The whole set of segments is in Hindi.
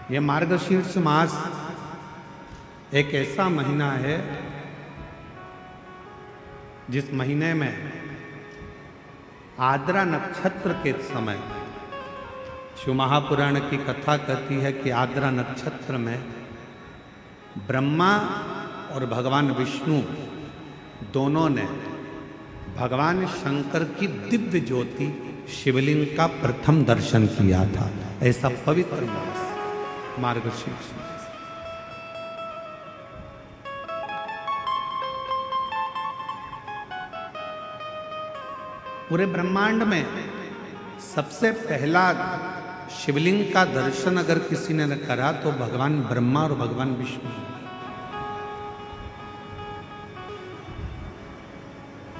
ये मार्गशीर्ष मास एक ऐसा महीना है जिस महीने में आद्रा नक्षत्र के समय शिव महापुराण की कथा कहती है कि आद्रा नक्षत्र में ब्रह्मा और भगवान विष्णु दोनों ने भगवान शंकर की दिव्य ज्योति शिवलिंग का प्रथम दर्शन किया था। ऐसा पवित्र मास मार्गशीर्ष मास। पूरे ब्रह्मांड में सबसे पहला शिवलिंग का दर्शन अगर किसी ने करा तो भगवान ब्रह्मा और भगवान विष्णु।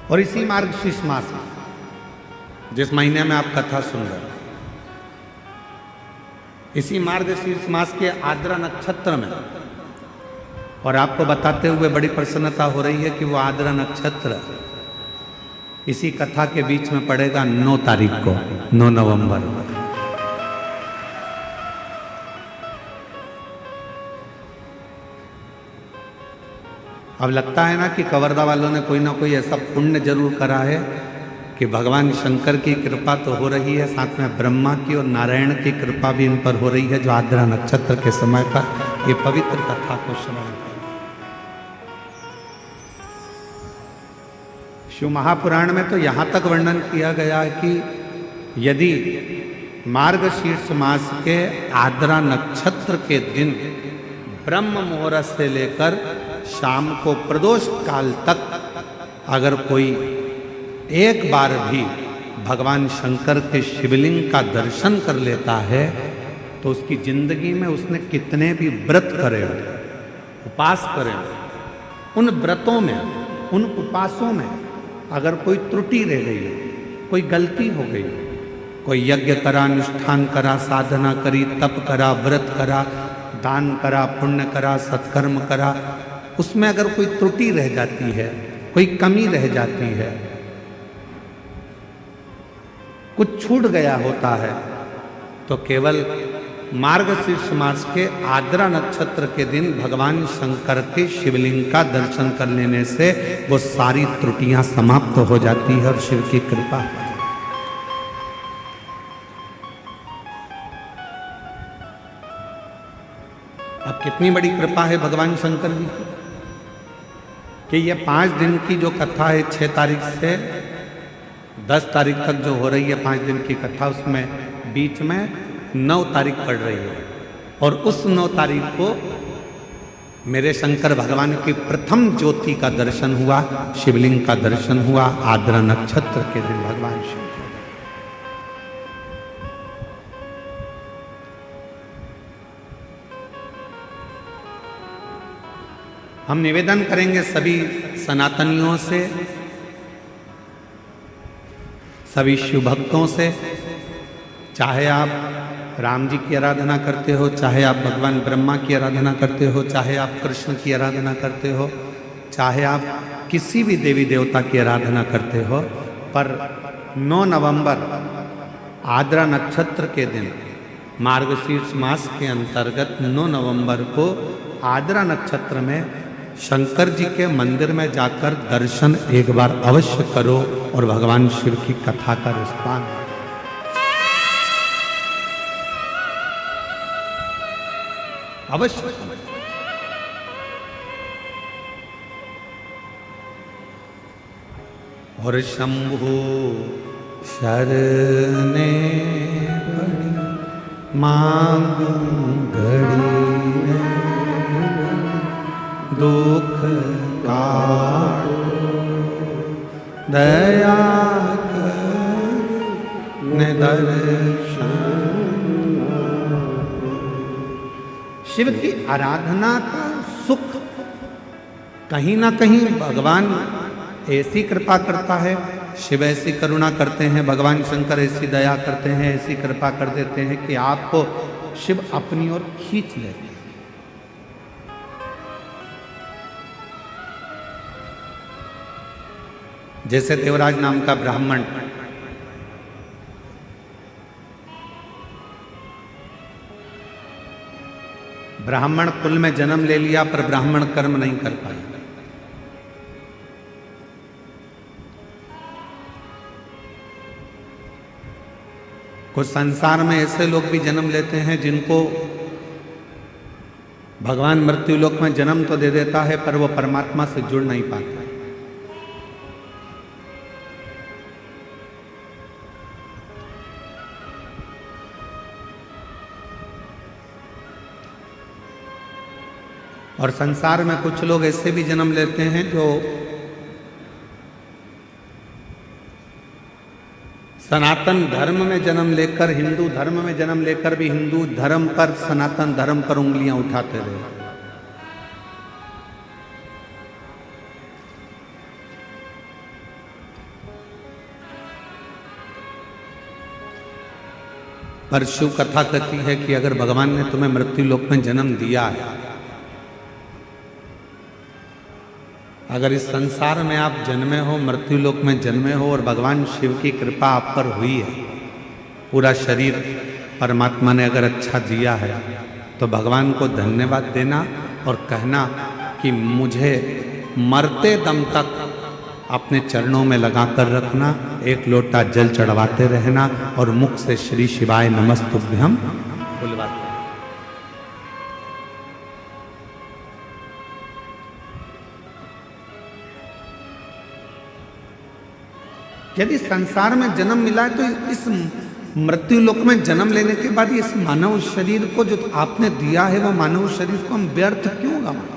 और इसी मार्गशीर्ष मास में जिस महीने में आप कथा सुन रहे हैं, इसी मार्गशीर्ष मास के आद्रा नक्षत्र में, और आपको बताते हुए बड़ी प्रसन्नता हो रही है कि वो आद्रा नक्षत्र इसी कथा के बीच में पड़ेगा 9 तारीख को, 9 नवंबर। अब लगता है ना कि कवर्धा वालों ने कोई ना कोई ऐसा पुण्य जरूर करा है कि भगवान शंकर की कृपा तो हो रही है, साथ में ब्रह्मा की और नारायण की कृपा भी इन पर हो रही है, जो आद्रा नक्षत्र के समय पर ये पवित्र कथा को श्रवण करें। शिव महापुराण में तो यहाँ तक वर्णन किया गया है कि यदि मार्गशीर्ष मास के आद्रा नक्षत्र के दिन ब्रह्म मुहूर्त से लेकर शाम को प्रदोष काल तक अगर कोई एक बार भी भगवान शंकर के शिवलिंग का दर्शन कर लेता है तो उसकी जिंदगी में उसने कितने भी व्रत करे हो, उपास करे हो, उन व्रतों में, उन उपासों में अगर कोई त्रुटि रह गई है, कोई गलती हो गई, कोई यज्ञ करा, अनुष्ठान करा, साधना करी, तप करा, व्रत करा, दान करा, पुण्य करा, सत्कर्म करा, उसमें अगर कोई त्रुटि रह जाती है, कोई कमी रह जाती है, कुछ छूट गया होता है, तो केवल मार्गशीर्ष मास के आद्रा नक्षत्र के दिन भगवान शंकर के शिवलिंग का दर्शन कर लेने से वो सारी त्रुटियां समाप्त हो जाती है और शिव की कृपा। अब कितनी बड़ी कृपा है भगवान शंकर जी की कि ये 5 दिन की जो कथा है 6 तारीख से 10 तारीख तक जो हो रही है 5 दिन की कथा, उसमें बीच में 9 तारीख पड़ रही है, और उस 9 तारीख को मेरे शंकर भगवान की प्रथम ज्योति का दर्शन हुआ, शिवलिंग का दर्शन हुआ आद्रा नक्षत्र के दिन भगवान शिव। हम निवेदन करेंगे सभी सनातनियों से, सभी शिव भक्तों से, चाहे आप राम जी की आराधना करते हो, चाहे आप भगवान ब्रह्मा की आराधना करते हो, चाहे आप कृष्ण की आराधना करते हो, चाहे आप किसी भी देवी देवता की आराधना करते हो, पर 9 नवंबर आद्रा नक्षत्र के दिन मार्गशीर्ष मास के अंतर्गत 9 नवंबर को आद्रा नक्षत्र में शंकर जी के मंदिर में जाकर दर्शन एक बार अवश्य करो और भगवान शिव की कथा का रिस्पान अवश्य। और शंभु शरणे मांगू घड़ी दुख काटो दया कर दर्शन। शिव की आराधना का सुख कहीं ना कहीं भगवान ऐसी कृपा करता है, शिव ऐसी करुणा करते हैं, भगवान शंकर ऐसी दया करते हैं, ऐसी कृपा कर देते हैं कि आपको शिव अपनी ओर खींच लेते हैं। जैसे देवराज नाम का ब्राह्मण ब्राह्मण कुल में जन्म ले लिया पर ब्राह्मण कर्म नहीं कर पाई। कुछ संसार में ऐसे लोग भी जन्म लेते हैं जिनको भगवान मृत्यु लोक में जन्म तो दे देता है पर वो परमात्मा से जुड़ नहीं पाता। और संसार में कुछ लोग ऐसे भी जन्म लेते हैं जो सनातन धर्म में जन्म लेकर, हिंदू धर्म में जन्म लेकर भी हिंदू धर्म पर, सनातन धर्म पर उंगलियां उठाते रहे। पर शिव कथा कहती है कि अगर भगवान ने तुम्हें मृत्यु लोक में जन्म दिया है, अगर इस संसार में आप जन्मे हो, मृत्यु लोक में जन्मे हो और भगवान शिव की कृपा आप पर हुई है, पूरा शरीर परमात्मा ने अगर अच्छा दिया है, तो भगवान को धन्यवाद देना और कहना कि मुझे मरते दम तक अपने चरणों में लगा कर रखना, एक लोटा जल चढ़वाते रहना और मुख से श्री शिवाय नमस्तुभ्यम बुलवाते। यदि संसार में जन्म मिला है तो इस मृत्यु लोक में जन्म लेने के बाद इस मानव शरीर को जो आपने दिया है, वो मानव शरीर को हम व्यर्थ क्यों गवाएं?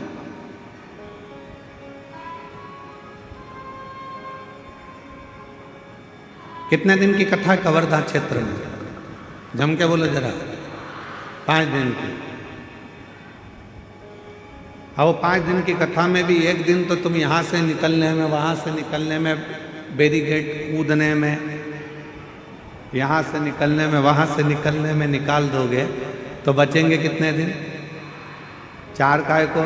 कितने दिन की कथा है कवर्धा क्षेत्र में? जम के बोलो जरा। 5 दिन की। अब 5 दिन की कथा में भी एक दिन तो तुम यहां से निकलने में, वहां से निकलने में, बैरिकेड कूदने में, यहाँ से निकलने में, वहाँ से निकलने में निकाल दोगे तो बचेंगे कितने दिन? 4 काय को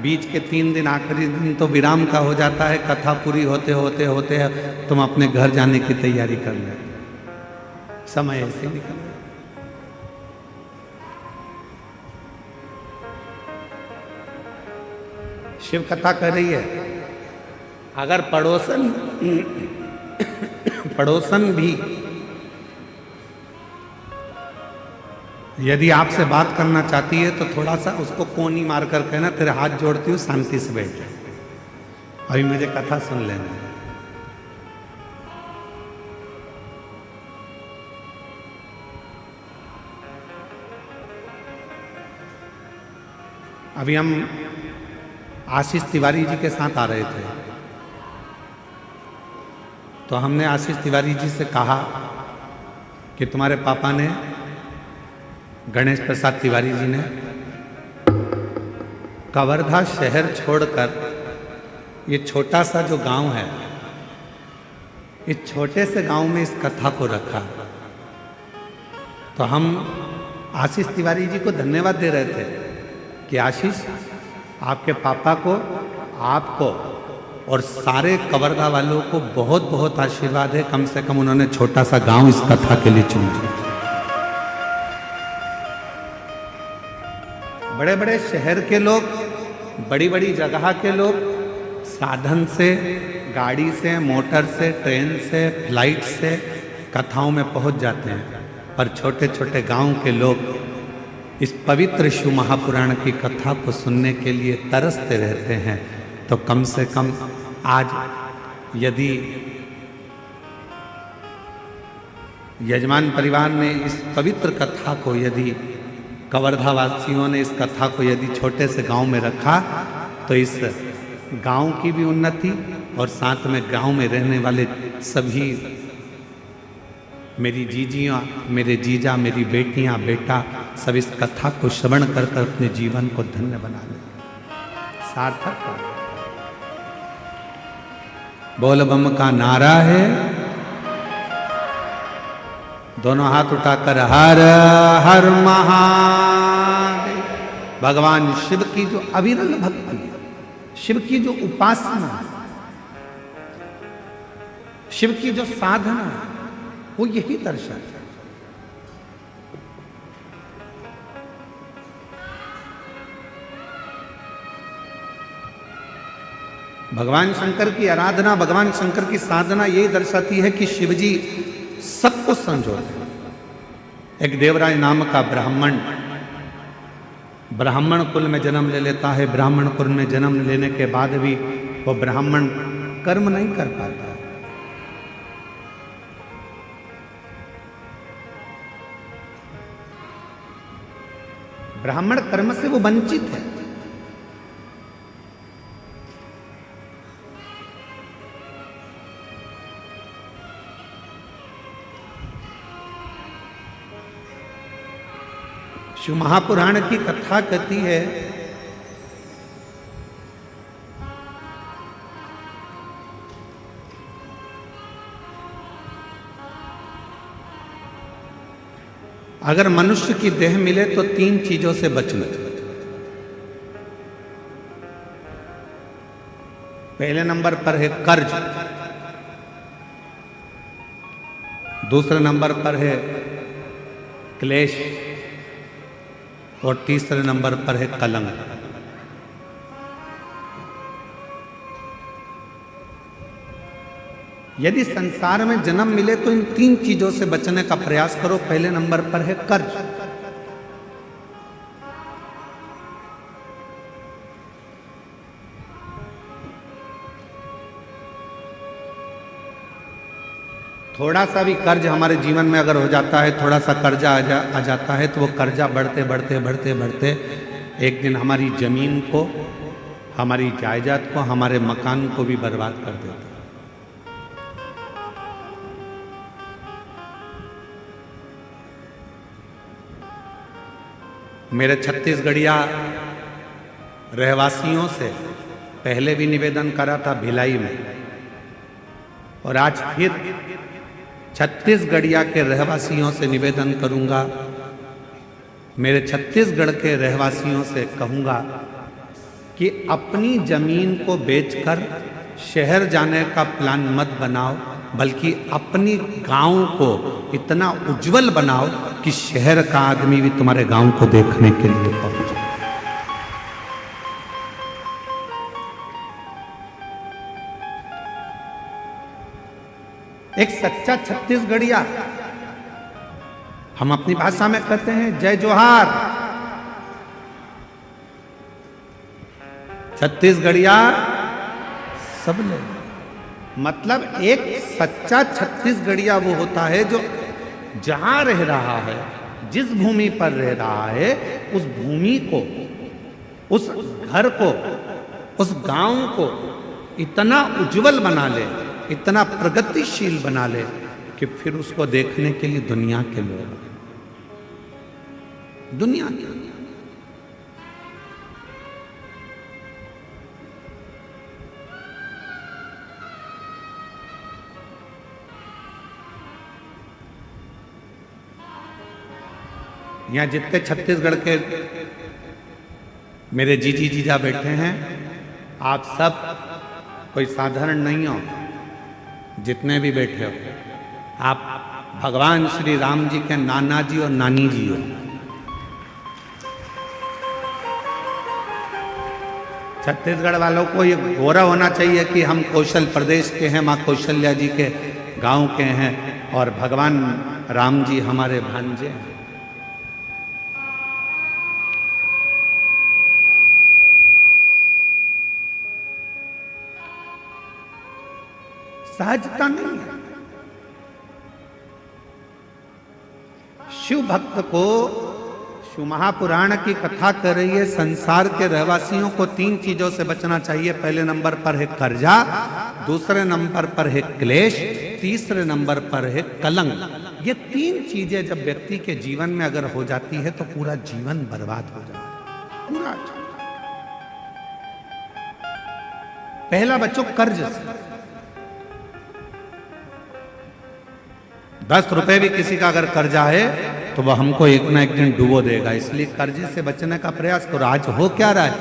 बीच के 3 दिन, आखिरी दिन तो विराम का हो जाता है। कथा पूरी होते होते होते तुम अपने घर जाने की तैयारी कर ले, समय ऐसे निकल। शिव कथा कर रही है, अगर पड़ोसन भी यदि आपसे बात करना चाहती है तो थोड़ा सा उसको कोनी मार कर कहना, तेरे हाथ जोड़ती हूँ, शांति से बैठ जाए, अभी मुझे कथा सुन लेना। अभी हम आशीष तिवारी जी के साथ आ रहे थे, तो हमने आशीष तिवारी जी से कहा कि तुम्हारे पापा ने, गणेश प्रसाद तिवारी जी ने, कवर्धा शहर छोड़कर ये छोटा सा जो गांव है, इस छोटे से गांव में इस कथा को रखा। तो हम आशीष तिवारी जी को धन्यवाद दे रहे थे कि आशीष, आपके पापा को, आपको और सारे कवर्धा वालों को बहुत बहुत आशीर्वाद है, कम से कम उन्होंने छोटा सा गांव इस कथा के लिए चुना। बड़े बड़े शहर के लोग, बड़ी बड़ी जगह के लोग साधन से, गाड़ी से, मोटर से, ट्रेन से, फ्लाइट से कथाओं में पहुंच जाते हैं, पर छोटे छोटे गांव के लोग इस पवित्र शिव महापुराण की कथा को सुनने के लिए तरसते रहते हैं। तो कम से कम आज यदि यजमान परिवार ने इस पवित्र कथा को, यदि कवर्धा वासियों ने इस कथा को यदि छोटे से गांव में रखा, तो इस गांव की भी उन्नति और साथ में गांव में रहने वाले सभी, मेरी जीजियाँ, मेरे जीजा, मेरी बेटियाँ, बेटा, सब इस कथा को श्रवण कर कर अपने जीवन को धन्य बना ले, सार्थक। बोल बम का नारा है, दोनों हाथ उठाकर हर हर महादेव। भगवान शिव की जो अविरल भक्ति, शिव की जो उपासना, शिव की जो साधना, वो यही दर्शाता है। भगवान शंकर की आराधना, भगवान शंकर की साधना यही दर्शाती है कि शिवजी सब कुछ संजोते हैं। एक देवराज नाम का ब्राह्मण कुल में जन्म ले लेता है। ब्राह्मण कुल में जन्म लेने के बाद भी वो ब्राह्मण कर्म नहीं कर पाता है। ब्राह्मण कर्म से वो वंचित है। शिव महापुराण की कथा कहती है अगर मनुष्य की देह मिले तो 3 चीजों से बचना। पहले नंबर पर है कर्ज, दूसरे नंबर पर है क्लेश और तीसरे नंबर पर है कलंक। यदि संसार में जन्म मिले तो इन 3 चीजों से बचने का प्रयास करो। पहले नंबर पर है कर्ज। थोड़ा सा भी कर्ज हमारे जीवन में अगर हो जाता है, थोड़ा सा कर्जा आ जाता है, तो वो कर्जा बढ़ते बढ़ते बढ़ते बढ़ते एक दिन हमारी जमीन को, हमारी जायदाद को, हमारे मकान को भी बर्बाद कर देता है। मेरे छत्तीसगढ़िया रहवासियों से पहले भी निवेदन करा था भिलाई में, और आज फिर छत्तीसगढ़िया के रहवासियों से निवेदन करूंगा, मेरे छत्तीसगढ़ के रहवासियों से कहूंगा कि अपनी जमीन को बेचकर शहर जाने का प्लान मत बनाओ, बल्कि अपनी गांव को इतना उज्जवल बनाओ कि शहर का आदमी भी तुम्हारे गांव को देखने के लिए पहुंचे। एक सच्चा छत्तीसगढ़िया, हम अपनी भाषा में कहते हैं जय जोहार। छत्तीसगढ़िया सब लोग, मतलब एक सच्चा छत्तीसगढ़िया वो होता है जो जहां रह रहा है, जिस भूमि पर रह रहा है, उस भूमि को, उस घर को, उस गांव को इतना उज्जवल बना ले, इतना प्रगतिशील बना ले कि फिर उसको देखने के लिए दुनिया के लोग, दुनिया के, यहाँ जितने छत्तीसगढ़ के मेरे जीजी जीजा बैठे हैं, आप सब कोई साधारण नहीं हो। जितने भी बैठे हो, आप भगवान श्री राम जी के नाना जी और नानी जी हो। छत्तीसगढ़ वालों को ये गौरव होना चाहिए कि हम कौशल प्रदेश के हैं, माँ कौशल्या जी के गांव के हैं, और भगवान राम जी हमारे भांजे हैं। सहजता नहीं है। शिव भक्त को शिव महापुराण की कथा कर रही है, संसार के रहवासियों को 3 चीजों से बचना चाहिए। पहले नंबर पर है कर्जा, दूसरे नंबर पर है क्लेश, तीसरे नंबर पर है कलंक। ये 3 चीजें जब व्यक्ति के जीवन में अगर हो जाती है तो पूरा जीवन बर्बाद हो जाता है, पूरा। पहला बच्चों कर्ज से। 10 रुपए भी किसी का अगर कर्जा है तो वह हमको एक ना एक दिन डुबो देगा, इसलिए कर्जे से बचने का प्रयास करो। आज हो क्या रहा है,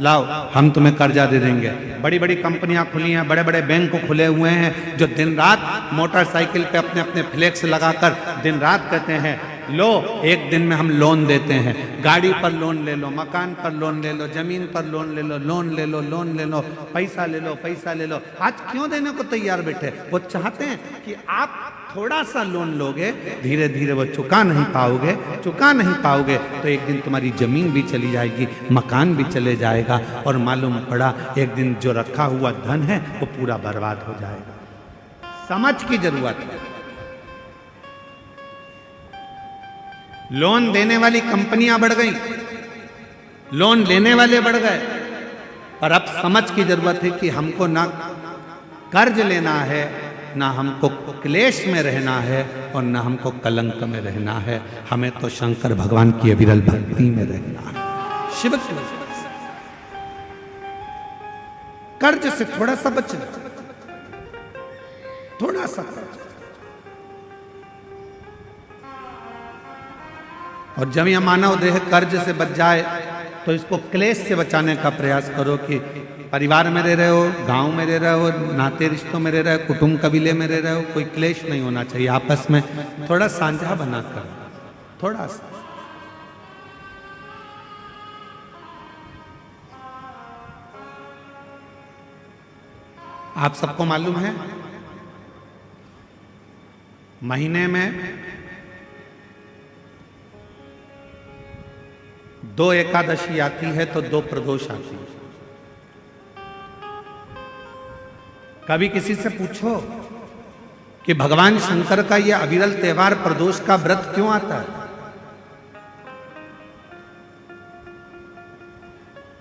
लाओ हम तुम्हें कर्जा दे देंगे। बड़ी बड़ी कंपनियां खुली हैं, बड़े बड़े बैंक खुले हुए हैं, जो दिन रात मोटरसाइकिल पे अपने अपने फ्लेक्स लगाकर दिन रात कहते हैं लो एक दिन में हम लोन देते हैं, गाड़ी पर लोन ले लो, मकान पर लोन ले लो, जमीन पर लोन ले लो, लोन ले लो, लोन ले लो, पैसा ले लो, पैसा ले लो। आज क्यों देने को तैयार बैठे? वो चाहते हैं कि आप थोड़ा सा लोन लोगे, धीरे धीरे वो चुका नहीं पाओगे तो एक दिन तुम्हारी जमीन भी चली जाएगी, मकान भी चले जाएगा, और मालूम पड़ा एक दिन जो रखा हुआ धन है वो पूरा बर्बाद हो जाएगा। समझ की जरूरत है। लोन देने वाली कंपनियां बढ़ गई, लोन लेने वाले बढ़ गए, पर अब समझ की जरूरत है कि हमको ना कर्ज लेना है, ना हमको क्लेश में रहना है, और ना हमको कलंक में रहना है। हमें तो शंकर भगवान की अविरल भक्ति में रहना है, शिव की वजह से। कर्ज से थोड़ा सा बच जाओ, थोड़ा सा कर्ज। और जब यह मानव देह कर्ज से बच जाए तो इसको क्लेश से बचाने का प्रयास करो कि परिवार में रह रहे हो, गांव में रह रहे हो, नाते रिश्तों में रह रहे हो, कुटुंब कबीले में रह रहे हो, कोई क्लेश नहीं होना चाहिए। आपस में थोड़ा साझा बनाकर, थोड़ा सा। आप सबको मालूम है महीने में 2 एकादशी आती है तो 2 प्रदोष आती है। कभी किसी से पूछो कि भगवान शंकर का यह अविरल त्योहार प्रदोष का व्रत क्यों आता है?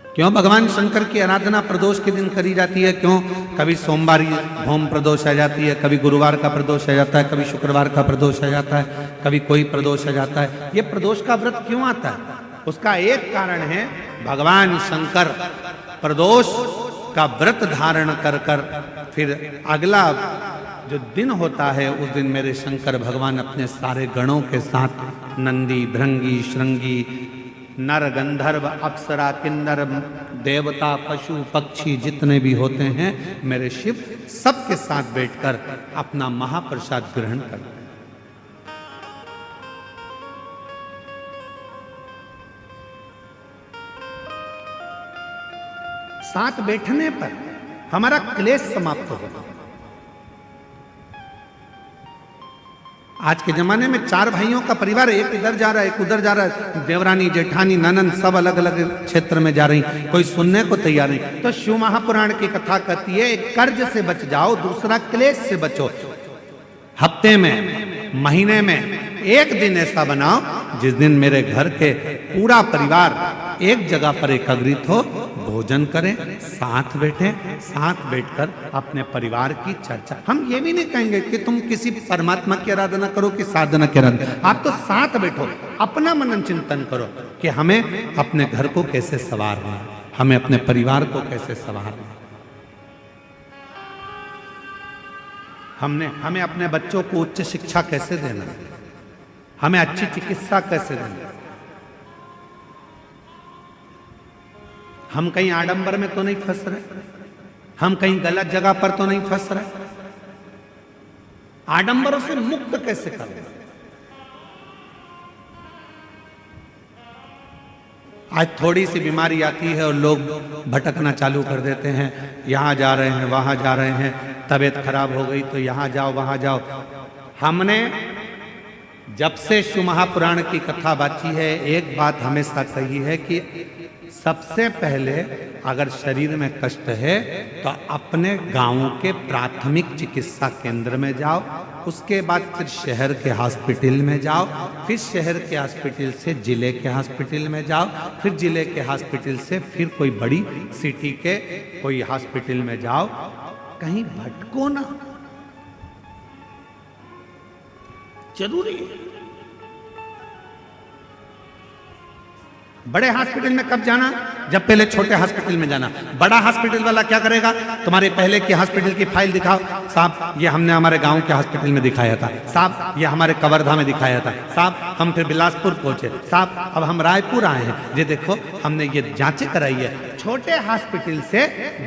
क्यों भगवान शंकर की आराधना प्रदोष के दिन करी जाती है? क्यों कभी सोमवार होम प्रदोष आ जाती है, कभी गुरुवार का प्रदोष आ जाता है, कभी शुक्रवार का प्रदोष आ जाता है, कभी कोई प्रदोष आ जाता है। यह प्रदोष का व्रत क्यों आता है? उसका एक कारण है, भगवान शंकर प्रदोष का व्रत धारण कर कर फिर अगला जो दिन होता है उस दिन मेरे शंकर भगवान अपने सारे गणों के साथ नंदी, भृंगी, श्रृंगी, नर, गंधर्व, अप्सरा, किन्नर, देवता, पशु, पक्षी जितने भी होते हैं मेरे शिव सबके साथ बैठकर अपना महाप्रसाद ग्रहण करते हैं। साथ बैठने पर हमारा क्लेश समाप्त होगा। आज के जमाने में 4 भाइयों का परिवार, एक इधर जा रहा है, एक उधर जा रहा है, देवरानी, जेठानी, ननंद सब अलग अलग क्षेत्र में जा रही, कोई सुनने को तैयार नहीं। तो शिव महापुराण की कथा कहती है एक कर्ज से बच जाओ, दूसरा क्लेश से बचो। हफ्ते में, महीने में एक दिन ऐसा बनाओ जिस दिन मेरे घर के पूरा परिवार एक जगह पर एकत्रित हो, भोजन करें, साथ बैठे, साथ बैठकर अपने परिवार की चर्चा। हम ये भी नहीं कहेंगे कि तुम किसी परमात्मा की आराधना करो कि साधना की आराधना, आप तो साथ बैठो, अपना मनन चिंतन करो कि हमें अपने घर को कैसे संवारना है, हमें अपने परिवार को कैसे संवारना है, हमें अपने बच्चों को उच्च शिक्षा कैसे देना है, हमें अच्छी चिकित्सा कैसे देना है। हम कहीं आडंबर में तो नहीं फंस रहे, हम कहीं गलत जगह पर तो नहीं फंस रहे, आडंबरों से मुक्त कैसे करें। आज थोड़ी सी बीमारी आती है और लोग भटकना चालू कर देते हैं, यहां जा रहे हैं, वहां जा रहे हैं, तबीयत खराब हो गई तो यहां जाओ, वहां जाओ। हमने जब से शिव महापुराण की कथा बाची है एक बात हमेशा कही है कि सबसे पहले अगर शरीर में कष्ट है तो अपने गांव के प्राथमिक चिकित्सा केंद्र में जाओ, उसके बाद फिर शहर के हॉस्पिटल में जाओ, फिर शहर के हॉस्पिटल से जिले के हॉस्पिटल में जाओ, फिर जिले के हॉस्पिटल से फिर कोई बड़ी सिटी के कोई हॉस्पिटल में जाओ। कहीं भटको ना, जरूरी है। बड़े हॉस्पिटल में कब जाना? जब पहले छोटे हॉस्पिटल में जाना। बड़ा हॉस्पिटल वाला क्या करेगा? तुम्हारे पहले की हॉस्पिटल की फाइल दिखाओ, साहब ये हमने हमारे गांव के हॉस्पिटल में दिखाया था, साहब ये हमारे कवर्धा में दिखाया था, साहब हम फिर बिलासपुर पहुंचे, साहब अब हम रायपुर आए हैं, ये देखो हमने ये जांचें कराई है, छोटे हॉस्पिटल से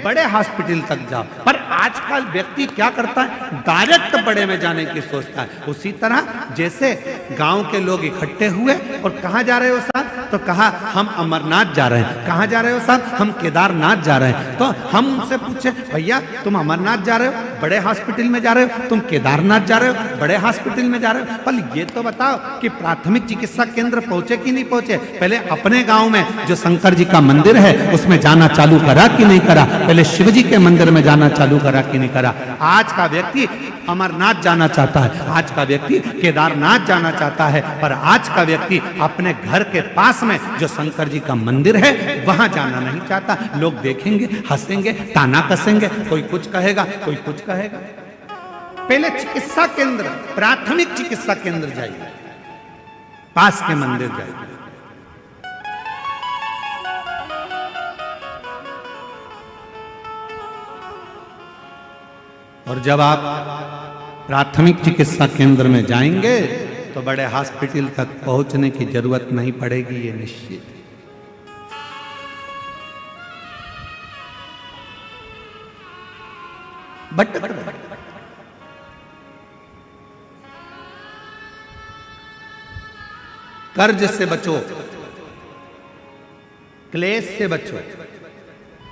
बड़े हॉस्पिटल तक जाओ। पर आजकल व्यक्ति क्या करता है, डायरेक्ट बड़े में जाने की सोचता है। उसी तरह जैसे गांव के लोग इकट्ठे हुए और कहाँ जा रहे हो साहब, तो कहा हम अमरनाथ जा रहे हैं। कहाँ जा रहे हो साहब, हम केदारनाथ जा रहे हैं। तो हम उनसे पूछे, भैया तुम अमरनाथ जा रहे हो, बड़े हॉस्पिटल में जा रहे हो, तुम केदारनाथ जा रहे हो, बड़े हॉस्पिटल में जा रहे हो। पर ये तो बताओ कि प्राथमिक चिकित्सा केंद्र पहुंचे कि नहीं पहुंचे। पहले अपने गांव में जो शंकर जी का मंदिर है उसमें जाना चालू करा कि नहीं करा, पहले शिव जी के मंदिर में जाना चालू करा कि नहीं करा। आज का व्यक्ति अमरनाथ जाना चाहता है, आज का व्यक्ति केदारनाथ जाना चाहता है, पर आज का व्यक्ति अपने घर के पास में जो शंकर जी का मंदिर है वहां जाना नहीं चाहता। लोग देखेंगे, हंसेंगे, ताना कसेंगे, कोई कुछ कहेगा, कोई कुछ कहेगा। पहले चिकित्सा केंद्र, प्राथमिक चिकित्सा केंद्र जाइए, पास के मंदिर जाइए। और जब आप प्राथमिक चिकित्सा केंद्र में जाएंगे तो बड़े हॉस्पिटल तक पहुंचने की जरूरत नहीं पड़ेगी, ये निश्चित है। बट कर्ज से बचो, क्लेश से बचो।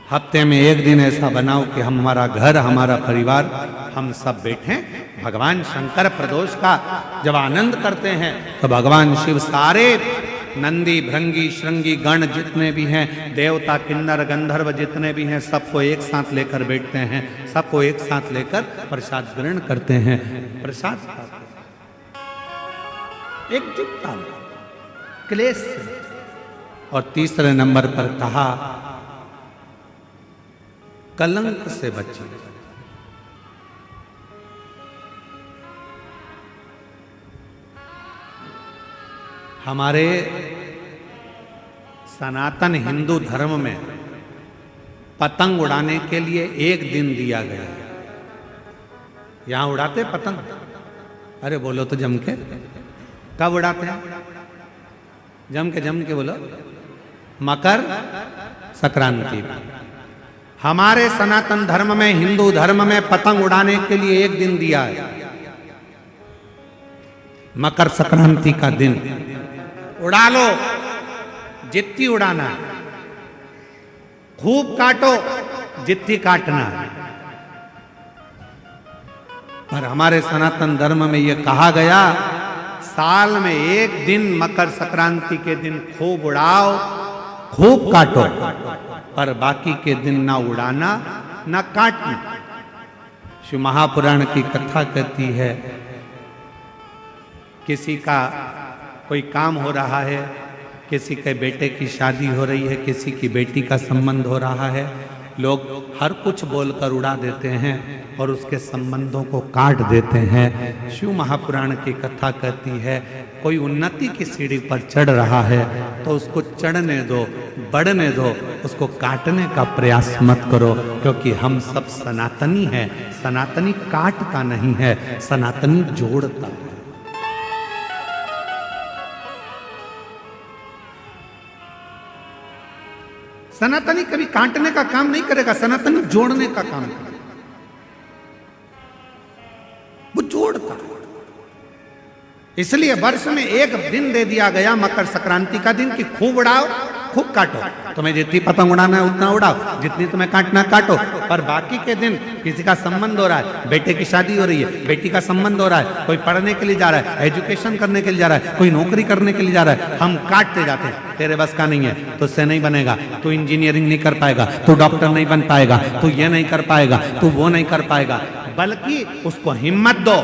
हफ्ते में एक दिन ऐसा बनाओ कि हमारा घर, हमारा परिवार, हम सब बैठे भगवान शंकर प्रदोष का जब आनंद करते हैं तो भगवान शिव सारे नंदी भृंगी श्रृंगी गण जितने भी हैं, देवता किन्नर गंधर्व जितने भी हैं, सबको एक साथ लेकर बैठते हैं, सबको एक साथ लेकर प्रसाद ग्रहण करते हैं, प्रसाद एकजुटता में, क्लेश से। और तीसरे नंबर पर कहा कलंक से बचिए। हमारे सनातन हिंदू धर्म में पतंग उड़ाने के लिए एक दिन दिया गया। यहां उड़ाते पतंग? अरे बोलो तो जम के। कब उड़ाते हैं? जम के बोलो। मकर संक्रांति। हमारे सनातन धर्म में, हिंदू धर्म में पतंग उड़ाने के लिए एक दिन दिया है, मकर संक्रांति का दिन। उड़ा लो जितनी उड़ाना है, खूब काटो जितनी काटना है। पर हमारे सनातन धर्म में यह कहा गया, साल में एक दिन मकर संक्रांति के दिन खूब उड़ाओ, खूब काटो, पर बाकी के दिन ना उड़ाना ना काटना। शिव महापुराण की कथा कहती है, किसी का कोई काम हो रहा है, किसी के बेटे की शादी हो रही है, किसी की बेटी का संबंध हो रहा है, लोग हर कुछ बोलकर उड़ा देते हैं और उसके संबंधों को काट देते हैं। शिव महापुराण की कथा कहती है, कोई उन्नति की सीढ़ी पर चढ़ रहा है तो उसको चढ़ने दो, बढ़ने दो, उसको काटने का प्रयास मत करो, क्योंकि हम सब सनातनी हैं। सनातनी काटता नहीं है, सनातनी जोड़ता है। सनातनी कभी काटने का काम नहीं करेगा, सनातनी जोड़ने का काम करेगा। वो जोड़ता। इसलिए वर्ष में एक दिन दे दिया गया मकर संक्रांति का दिन कि खूब उड़ाओ, खूब काटो। तुम्हें जितनी पतंग उड़ाना है उतना उड़ाओ, जितनी तुम्हें काटना काटो, पर बाकी के दिन किसी का संबंध हो रहा है, बेटे की शादी हो रही है, बेटी का संबंध हो रहा है, कोई पढ़ने के लिए जा रहा है, एजुकेशन करने के लिए जा रहा है, कोई नौकरी करने के लिए जा रहा है, हम काटते जाते हैं। तेरे बस का नहीं है, तुझसे नहीं बनेगा, तू इंजीनियरिंग नहीं कर पाएगा, तू डॉक्टर नहीं बन पाएगा, तू ये नहीं कर पाएगा, तू वो नहीं कर पाएगा। बल्कि उसको हिम्मत दो,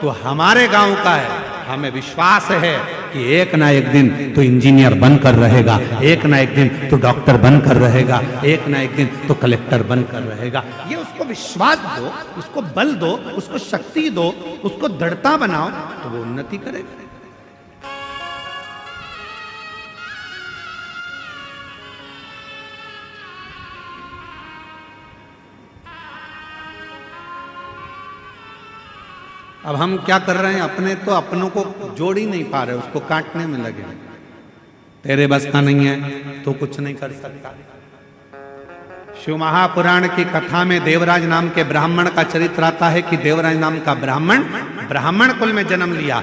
तू हमारे गांव का है, हमें विश्वास है कि एक ना एक दिन तो इंजीनियर बनकर रहेगा, एक ना एक दिन तो डॉक्टर बनकर रहेगा, एक ना एक दिन तो कलेक्टर बनकर रहेगा। ये उसको विश्वास दो, उसको बल दो, उसको शक्ति दो, उसको दृढ़ता बनाओ, तो वो उन्नति करेगा। अब हम क्या कर रहे हैं, अपने तो अपनों को जोड़ ही नहीं पा रहे, उसको काटने में लगे। तेरे बस का नहीं है तो कुछ नहीं कर सकता, शिव महापुराण की कथा में देवराज नाम के ब्राह्मण का चरित्र आता है कि देवराज नाम का ब्राह्मण कुल में जन्म लिया।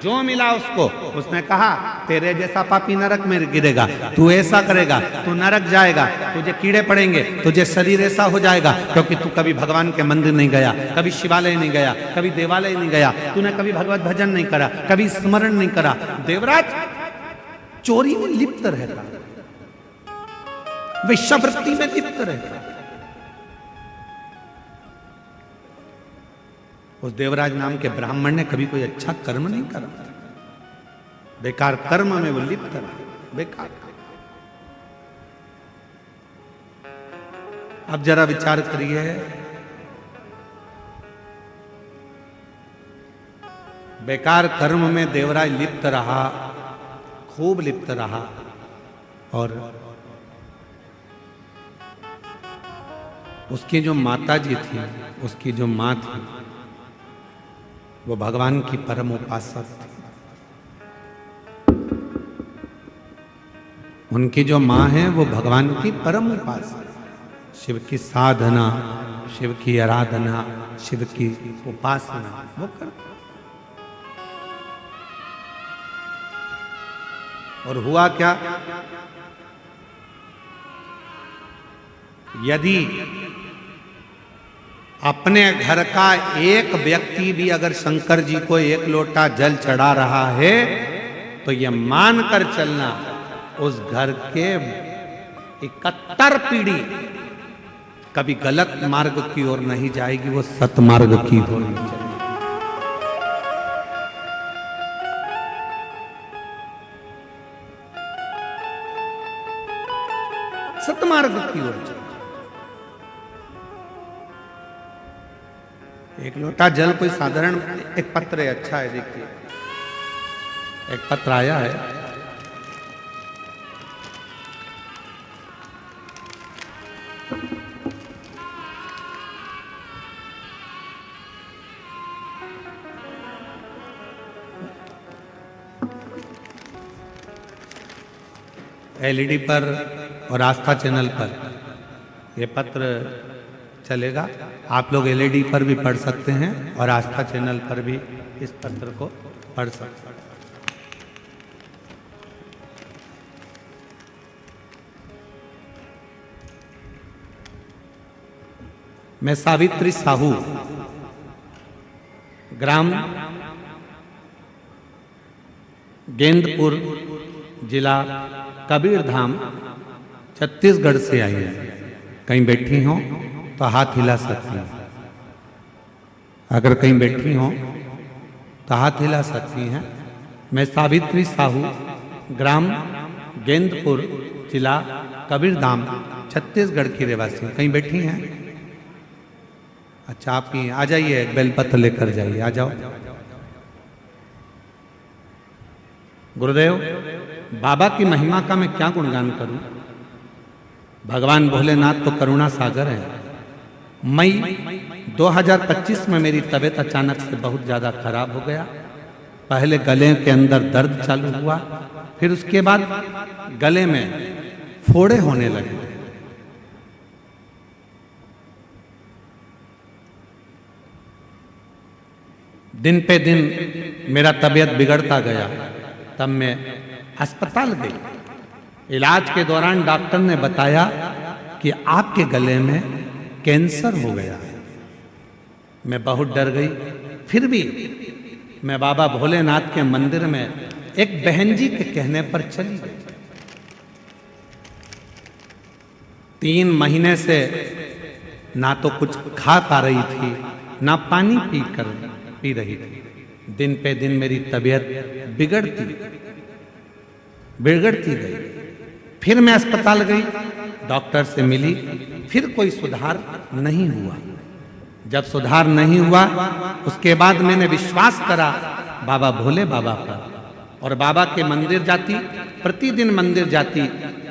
जो मिला उसको उसने कहा तेरे जैसा पापी नरक में गिरेगा, तू ऐसा करेगा, तू नरक जाएगा, तुझे कीड़े पड़ेंगे, तुझे शरीर ऐसा हो जाएगा, क्योंकि तू कभी भगवान के मंदिर नहीं गया, कभी शिवालय नहीं गया, कभी देवालय नहीं गया, तूने कभी भगवत भजन नहीं करा, कभी स्मरण नहीं करा। देवराज चोरी में लिप्त रहता, वेश्यावृत्ति में लिप्त रहता। उस देवराज नाम के ब्राह्मण ने कभी कोई अच्छा कर्म नहीं करा, बेकार कर्म में वो लिप्त रहा, बेकार। अब जरा विचार करिए, बेकार कर्म में देवराज लिप्त रहा, खूब लिप्त रहा, और उसकी जो माता जी थी, उसकी जो माँ थी, वो भगवान की परम उपासक थी। उनकी जो माँ है वो भगवान की परम उपासक, शिव की साधना, शिव की आराधना, शिव की उपासना वो करते। और हुआ क्या, यदि अपने घर का एक व्यक्ति भी अगर शंकर जी को एक लोटा जल चढ़ा रहा है तो यह मानकर चलना उस घर के 71 पीढ़ी कभी गलत मार्ग की ओर नहीं जाएगी, वो सतमार्ग की ओर जाएगी। सतमार्ग की ओर जाएगी। एक लोटा जल कोई साधारण, एक पत्र है, अच्छा है, देखिए एक पत्र आया है, एलईडी पर और आस्था चैनल पर यह पत्र चलेगा। आप लोग एलईडी पर भी पढ़ सकते हैं और आस्था चैनल पर भी इस पत्र को पढ़ सकते हैं। मैं सावित्री साहू, ग्राम गेंदपुर, जिला कबीरधाम, छत्तीसगढ़ से आई है। कहीं बैठी हो तो हाथ हिला सकती हैं, अगर कहीं बैठी हो तो हाथ हिला सकती हैं। मैं सावित्री साहू, ग्राम गेंदपुर, जिला कबीरधाम, छत्तीसगढ़ की रहवासी हूँ। कहीं बैठी हैं? अच्छा, आपकी आ जाइए, बेलपत्र लेकर जाइए, आ जाओ। गुरुदेव, बाबा की महिमा का मैं क्या गुणगान करूं? भगवान भोलेनाथ तो करुणा सागर है। मई 2025 में मेरी तबीयत अचानक से बहुत ज़्यादा खराब हो गया। पहले गले के अंदर दर्द चालू हुआ, फिर उसके बाद गले में फोड़े होने लगे। दिन पे दिन मेरा तबीयत बिगड़ता गया। तब मैं अस्पताल गई। इलाज के दौरान डॉक्टर ने बताया कि आपके गले में कैंसर हो गया है। मैं बहुत डर गई। फिर भी मैं बाबा भोलेनाथ के मंदिर में एक बहन जी के कहने पर चली गई। 3 महीने से ना तो कुछ खा पा रही थी, ना पानी पी रही थी। दिन पे दिन मेरी तबीयत बिगड़ती गई। फिर मैं अस्पताल गई, डॉक्टर से मिली, फिर कोई सुधार नहीं हुआ। जब सुधार नहीं हुआ, उसके बाद मैंने विश्वास करा बाबा भोले बाबा पर, और बाबा के मंदिर जाती, प्रतिदिन मंदिर जाती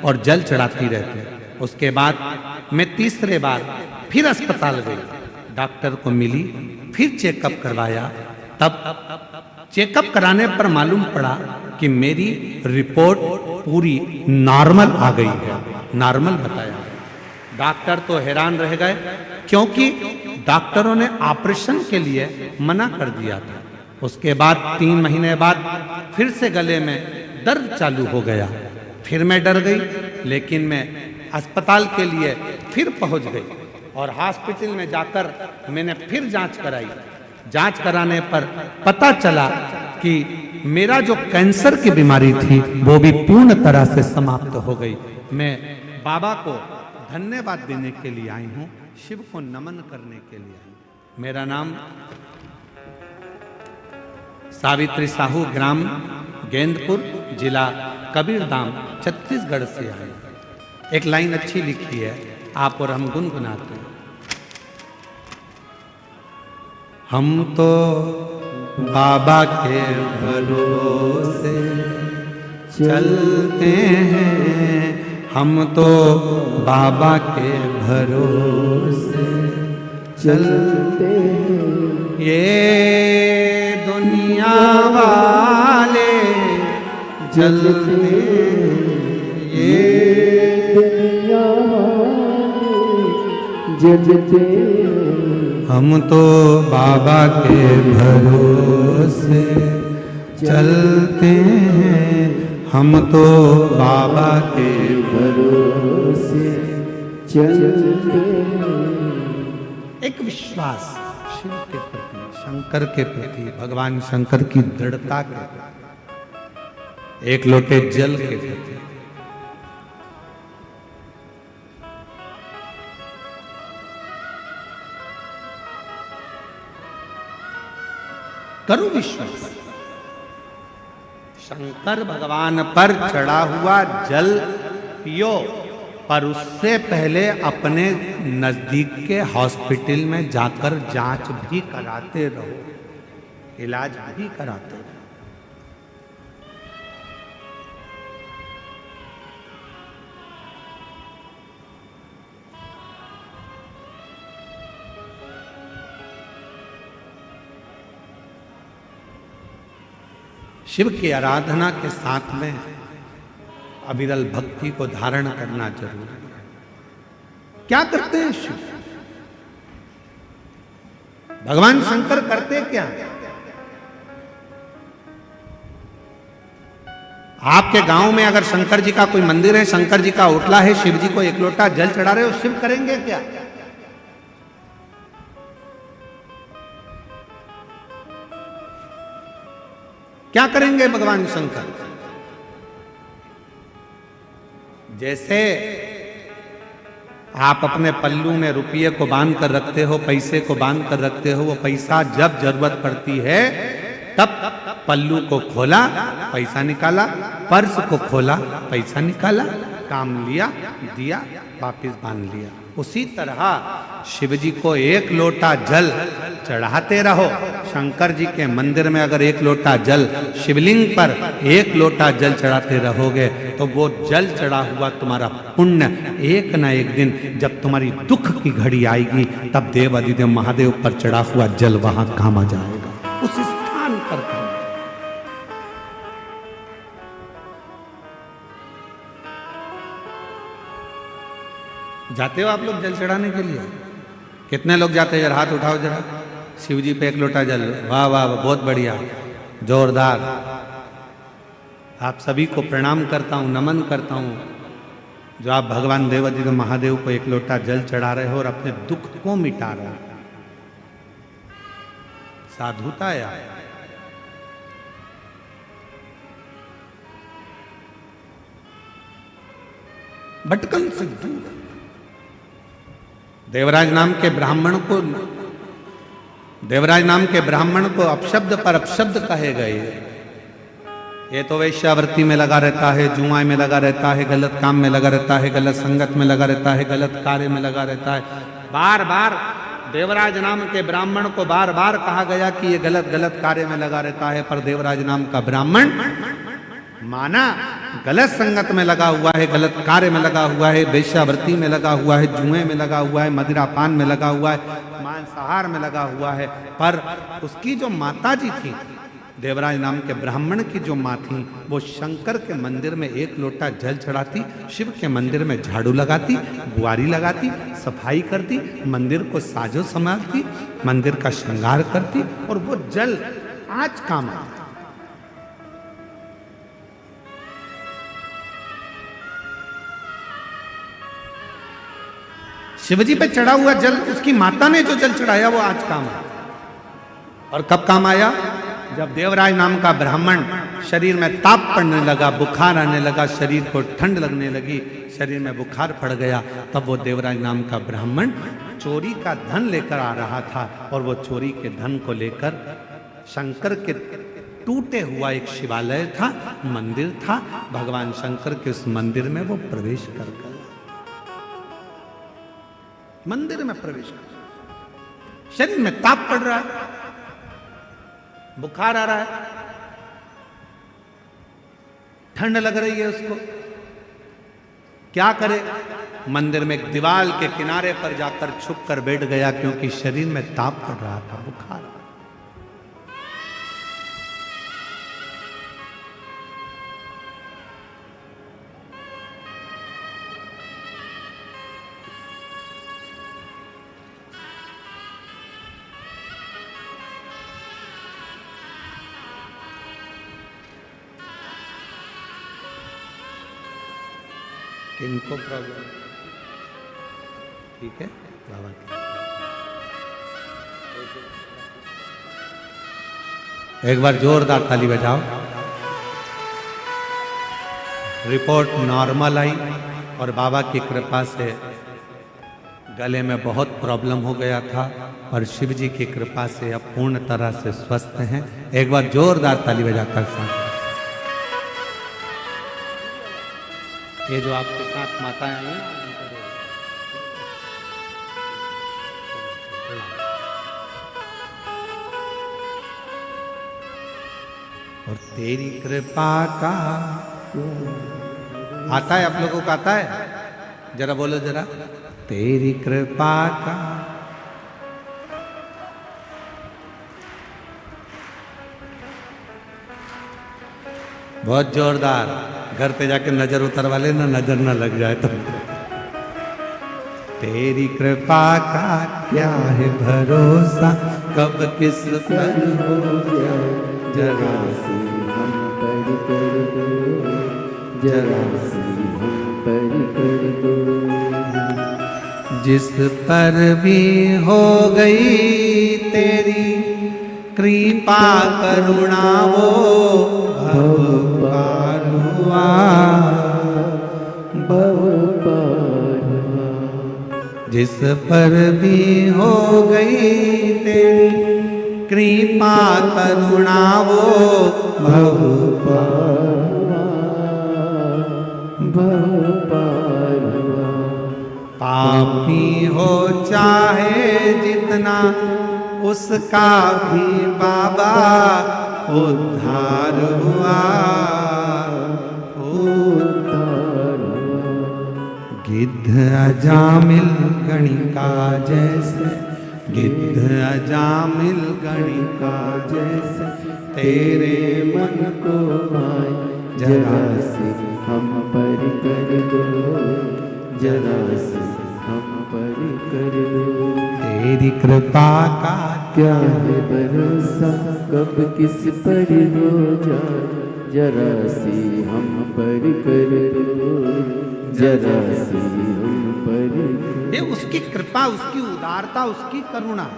और जल चढ़ाती रहती। उसके बाद मैं तीसरे बार फिर अस्पताल गई, डॉक्टर को मिली, फिर चेकअप करवाया। तब चेकअप कराने पर मालूम पड़ा कि मेरी रिपोर्ट पूरी नॉर्मल आ गई है, नॉर्मल बताया। डॉक्टर तो हैरान रह गए, क्योंकि डॉक्टरों ने ऑपरेशन के लिए मना कर दिया था। उसके बाद 3 महीने बाद फिर से गले में दर्द चालू हो गया। फिर मैं डर गई, लेकिन मैं अस्पताल के लिए फिर पहुंच गई और हॉस्पिटल में जाकर मैंने फिर जांच कराई। जांच कराने पर पता चला कि मेरा जो कैंसर की बीमारी थी वो भी पूर्ण तरह से समाप्त हो गई। मैं बाबा को धन्यवाद देने के लिए आई हूँ, शिव को नमन करने के लिए आई हूँ। मेरा नाम सावित्री साहू, ग्राम गेंदपुर, जिला कबीरधाम, छत्तीसगढ़ से आई। एक लाइन अच्छी लिखी है, आप और हम गुनगुनाते हैं। हम तो बाबा के भरोसे चलते हैं, हम तो बाबा के भरोसे चलते हैं। ये दुनिया वाले जलते, ये दुनिया वाले जलते, हम तो बाबा के भरोसे चलते हैं, हम तो बाबा के भरोसे चलते हैं। एक विश्वास शिव के प्रति, शंकर के प्रति, भगवान शंकर की दृढ़ता के प्रति, एक लोटे जल के प्रति। करो विश्वास, शंकर भगवान पर चढ़ा हुआ जल पियो, पर उससे पहले अपने नजदीक के हॉस्पिटल में जाकर जांच भी कराते रहो, इलाज भी कराते रहो। शिव की आराधना के साथ में अविरल भक्ति को धारण करना जरूरी है। क्या करते हैं शिव? भगवान शंकर करते क्या? आपके गांव में अगर शंकर जी का कोई मंदिर है, शंकर जी का ओटला है, शिव जी को एक लोटा जल चढ़ा रहे हो, शिव करेंगे क्या? क्या करेंगे भगवान शंकर? जैसे आप अपने पल्लू में रुपये को बांध कर रखते हो, पैसे को बांध कर रखते हो, वो पैसा जब जरूरत पड़ती है तब पल्लू को खोला, पैसा निकाला, पर्स को खोला, पैसा निकाला, काम लिया, दिया, वापिस बांध लिया। उसी तरह शिव जी को एक लोटा जल चढ़ाते रहो। शंकर जी के मंदिर में अगर एक लोटा जल, शिवलिंग पर एक लोटा जल चढ़ाते रहोगे तो वो जल चढ़ा हुआ तुम्हारा पुण्य एक न एक दिन जब तुम्हारी दुख की घड़ी आएगी तब देव अधिदेव महादेव पर चढ़ा हुआ जल वहां काम आ जाएगा, उस स्थान पर काम। जाते हो आप लोग जल चढ़ाने के लिए? कितने लोग जाते हैं? जरा हाथ उठाओ जरा। शिव जी पे एक लोटा जल। वाह वाह, बहुत बढ़िया, जोरदार। आप सभी को प्रणाम करता हूँ, नमन करता हूँ जो आप भगवान देवाधिदेव महादेव को एक लोटा जल चढ़ा रहे हो और अपने दुख को मिटा रहे हो। साधुता है। भटकन से दूर। देवराज नाम के ब्राह्मण को अपशब्द पर अपशब्द कहे गए। ये तो वेश्यावृत्ति में लगा रहता है, जुआ में लगा रहता है, गलत काम में लगा रहता है, गलत संगत में लगा रहता है, गलत कार्य में लगा रहता है। बार बार देवराज नाम के ब्राह्मण को बार बार कहा गया कि ये गलत गलत कार्य में लगा रहता है, पर देवराज नाम का ब्राह्मण माना गलत संगत में लगा हुआ है, गलत कार्य में लगा हुआ है, वेश्यावृत्ति में लगा हुआ है, जुए में लगा हुआ है, मदिरापान में लगा हुआ है, मांसाहार में लगा हुआ है। पर उसकी जो माता जी थी देवराज नाम के ब्राह्मण की जो माँ थी वो शंकर के मंदिर में एक लोटा जल चढ़ाती, शिव के मंदिर में झाड़ू लगाती, बुआरी लगाती, सफाई करती, मंदिर को साजो संभालती, मंदिर का श्रृंगार करती, और वो जल आज काम आता। शिवजी पे चढ़ा हुआ जल, उसकी माता ने जो जल चढ़ाया वो आज काम आया। और कब काम आया? जब देवराज नाम का ब्राह्मण शरीर में ताप पड़ने लगा, बुखार आने लगा, शरीर को ठंड लगने लगी, शरीर में बुखार पड़ गया, तब वो देवराज नाम का ब्राह्मण चोरी का धन लेकर आ रहा था, और वो चोरी के धन को लेकर शंकर के टूटे हुआ एक शिवालय था, मंदिर था, भगवान शंकर के उस मंदिर में वो प्रवेश कर गया। मंदिर में प्रवेश कर, शरीर में ताप पड़ रहा है, बुखार आ रहा है, ठंड लग रही है उसको, क्या करे? मंदिर में एक दीवार के किनारे पर जाकर छुप कर बैठ गया, क्योंकि शरीर में ताप पड़ रहा था, बुखार। किनको प्रॉब्लम? ठीक है बाबा की। एक बार जोरदार ताली बजाओ। रिपोर्ट नॉर्मल आई, और बाबा की कृपा से गले में बहुत प्रॉब्लम हो गया था, और शिव जी की कृपा से अब पूर्ण तरह से स्वस्थ हैं। एक बार जोरदार ताली बजाकर साथ। ये जो आपके साथ माताएं आई हैं, और तेरी कृपा का आता है, आप लोगों को आता है? जरा बोलो जरा, तेरी कृपा का। बहुत जोरदार। घर पे जाके नजर उतरवा लेना, नजर ना लग जाए तो। तेरी कृपा का क्या है भरोसा, कब किस पर हो जाए, जरा सी हम पर कर दो, जरा सी हम पर कर दो। जिस पर भी हो गई तेरी कृपा करुणा, वो भव पार हुआ, भव पार हुआ। जिस पर भी हो गई तेरी कृपा करुणा, वो भव पार हुआ, भव पार हुआ। पापी हो चाहे जितना, उसका भी बाबा उद्धार हुआ, उद्धार हुआ। गिद्ध अजामिल गणिका जैसे, गिद्ध अजामिल गणिका जैसे, तेरे मन को आए, जरा से हम पर कर दो, जरा से हम पर कर दो। तेरी कृपा का क्या है भरोसा, कब किस पर हो जाए, जरा सी हम पर कर दो, जरा सी हम पर। ये उसकी कृपा, उसकी उदारता, उसकी करुणा।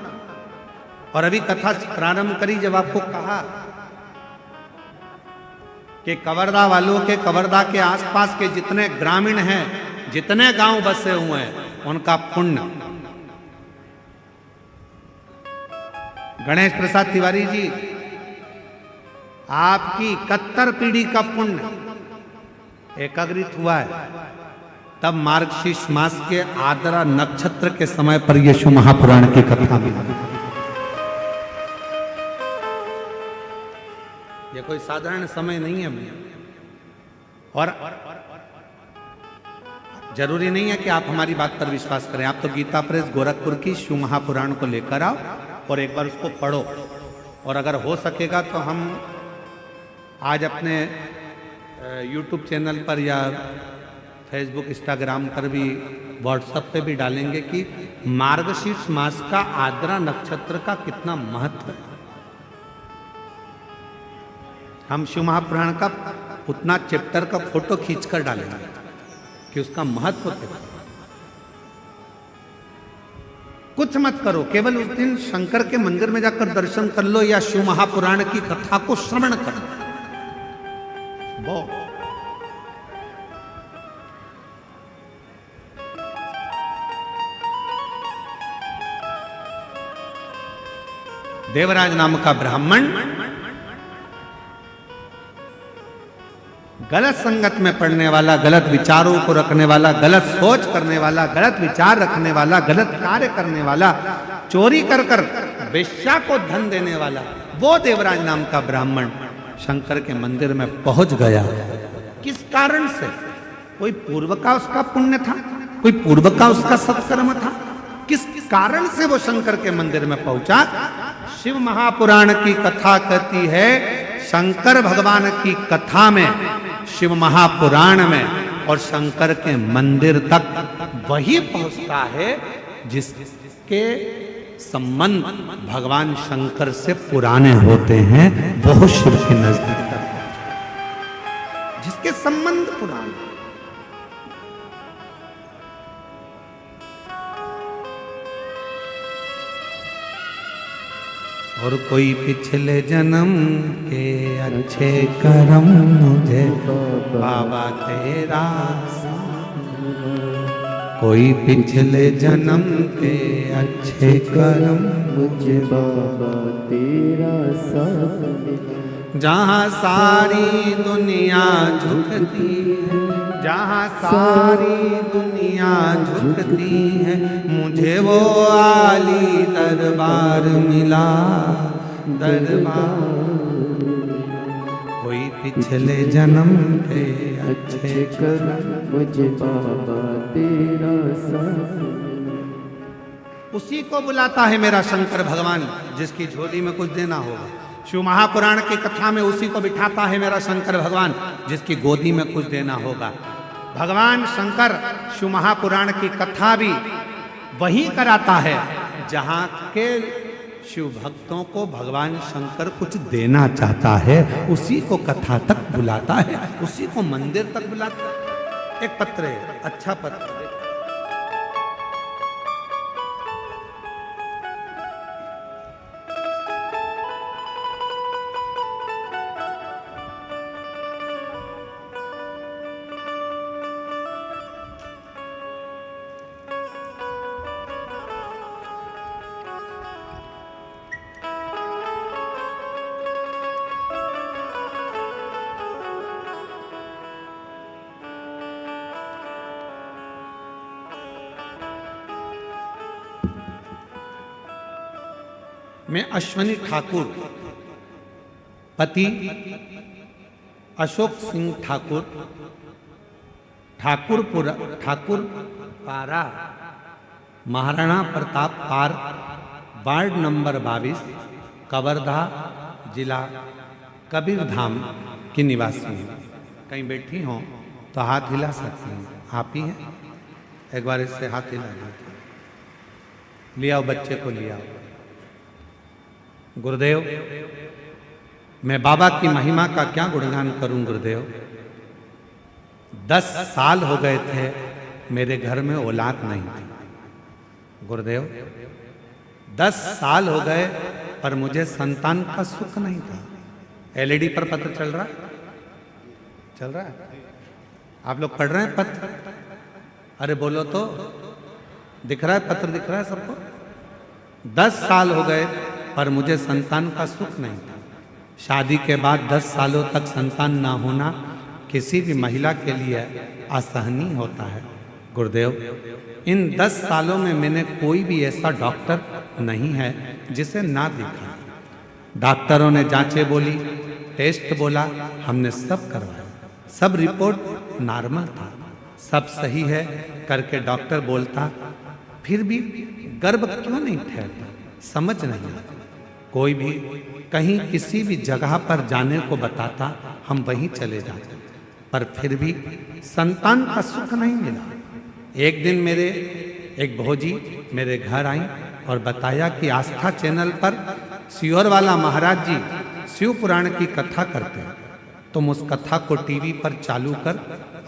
और अभी कथा प्रारंभ करी जब आपको कहा कि कवर्धा वालों के, कवर्धा के आसपास के जितने ग्रामीण हैं, जितने गांव बसे हुए हैं, उनका पुण्य। गणेश प्रसाद तिवारी जी, आपकी 71 पीढ़ी का पुण्य एकाग्रित हुआ है। तब मार्गशीर्ष मास के आद्रा नक्षत्र के समय पर यीशु महापुराण की कथा मिली। ये कोई साधारण समय नहीं है भैया। और जरूरी नहीं है कि आप हमारी बात पर विश्वास करें। आप तो गीता प्रेस गोरखपुर की शिव महापुराण को लेकर आओ और एक बार उसको पढ़ो। और अगर हो सकेगा तो हम आज अपने YouTube चैनल पर या फेसबुक इंस्टाग्राम पर भी व्हाट्सएप पे भी डालेंगे कि मार्गशीर्ष मास का आद्रा नक्षत्र का कितना महत्व है। हम शिव महापुराण का उतना चैप्टर का फोटो खींचकर डालेंगे कि उसका महत्व क्या। कुछ मत करो, केवल उस दिन शंकर के मंदिर में जाकर दर्शन कर लो या शिव महापुराण की कथा को श्रवण कर लो। देवराज नाम का ब्राह्मण गलत संगत में पड़ने वाला, गलत विचारों को रखने वाला, गलत सोच करने वाला, गलत विचार रखने वाला, गलत कार्य करने वाला, चोरी कर कर वेश्या को धन देने वाला, वो देवराज नाम का ब्राह्मण शंकर के मंदिर में पहुंच गया। किस कारण से? कोई पूर्व का उसका पुण्य था, कोई पूर्व का उसका सत्कर्म था। किस कारण से वो शंकर के मंदिर में पहुंचा? शिव महापुराण की कथा कहती है, शंकर भगवान की कथा में, शिव महापुराण में और शंकर के मंदिर तक वही पहुंचता है जिसके संबंध भगवान शंकर से पुराने होते हैं, वो शिव के नजदीक तक पहुंचे जिसके संबंध पुराने। और कोई पिछले जन्म के अच्छे कर्म मुझे बाबा तेरा, कोई पिछले जन्म के अच्छे कर्म मुझे बाबा तेरा साथ। जहाँ सारी दुनिया झुकती है, जहाँ सारी दुनिया झुकती है, मुझे वो आली दरबार मिला, दरबार। कोई पिछले जन्म के अच्छे कर्म मुझे बाबा तेरा साथ। उसी को बुलाता है मेरा शंकर भगवान जिसकी झोली में कुछ देना होगा। शिव महापुराण की कथा में उसी को बिठाता है मेरा शंकर भगवान जिसकी गोदी में कुछ देना होगा। भगवान शंकर शिव महापुराण की कथा भी वही कराता है जहाँ के शिव भक्तों को भगवान शंकर कुछ देना चाहता है, उसी को कथा तक बुलाता है, उसी को मंदिर तक बुलाता है। एक पत्र है, अच्छा पत्र है। मैं अश्वनी ठाकुर, पति अशोक सिंह ठाकुर, ठाकुर पारा, महाराणा प्रताप पार, वार्ड नंबर 22, कवर्धा, जिला कबीरधाम की निवासी हूँ। कहीं बैठी हो तो हाथ हिला सकती हैं, आप ही हैं। एक बार इससे हाथ हिला दीजिए। ले आओ बच्चे को, ले आओ। गुरुदेव, मैं बाबा की महिमा का क्या गुणगान करूं गुरुदेव। 10 साल हो गए थे मेरे घर में औलाद नहीं थी गुरुदेव। 10 साल हो गए पर मुझे संतान का सुख नहीं था। एलईडी पर पत्र चल रहा है, आप लोग पढ़ रहे हैं पत्र? अरे बोलो तो, दिख रहा है पत्र, दिख रहा है सबको। 10 साल हो गए पर मुझे संतान का सुख नहीं था। शादी के बाद 10 सालों तक संतान ना होना किसी भी महिला के लिए असहनीय होता है गुरुदेव। इन 10 सालों में मैंने कोई भी ऐसा डॉक्टर नहीं है जिसे ना देखा। डॉक्टरों ने जांचें बोली, टेस्ट बोला, हमने सब करवाया, सब रिपोर्ट नॉर्मल था, सब सही है करके डॉक्टर बोलता, फिर भी गर्भ क्यों नहीं ठहरता, समझ नहीं आता। कोई भी कहीं किसी भी जगह पर जाने को बताता, हम वहीं चले जाते, पर फिर भी संतान का सुख नहीं मिला। एक दिन मेरे एक भौजी मेरे घर आई और बताया कि आस्था चैनल पर सियोर वाला महाराज जी शिव पुराण की कथा करते हैं, तुम उस कथा को टीवी पर चालू कर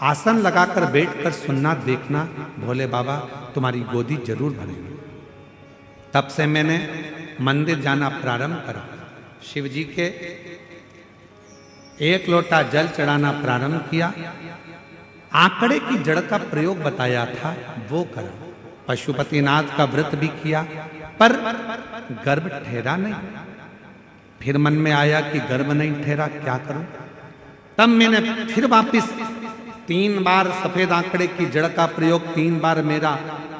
आसन लगाकर बैठकर सुनना, देखना, भोले बाबा तुम्हारी गोदी जरूर भरेंगे। तब से मैंने मंदिर जाना प्रारंभ करा, शिव जी के एक लोटा जल चढ़ाना प्रारंभ किया, आंकड़े की जड़ का प्रयोग बताया था वो करा, पशुपतिनाथ का व्रत भी किया, पर गर्भ ठहरा नहीं। फिर मन में आया कि गर्भ नहीं ठहरा, क्या करूं? तब मैंने फिर वापिस 3 बार सफेद आंकड़े की जड़ का प्रयोग, 3 बार मेरा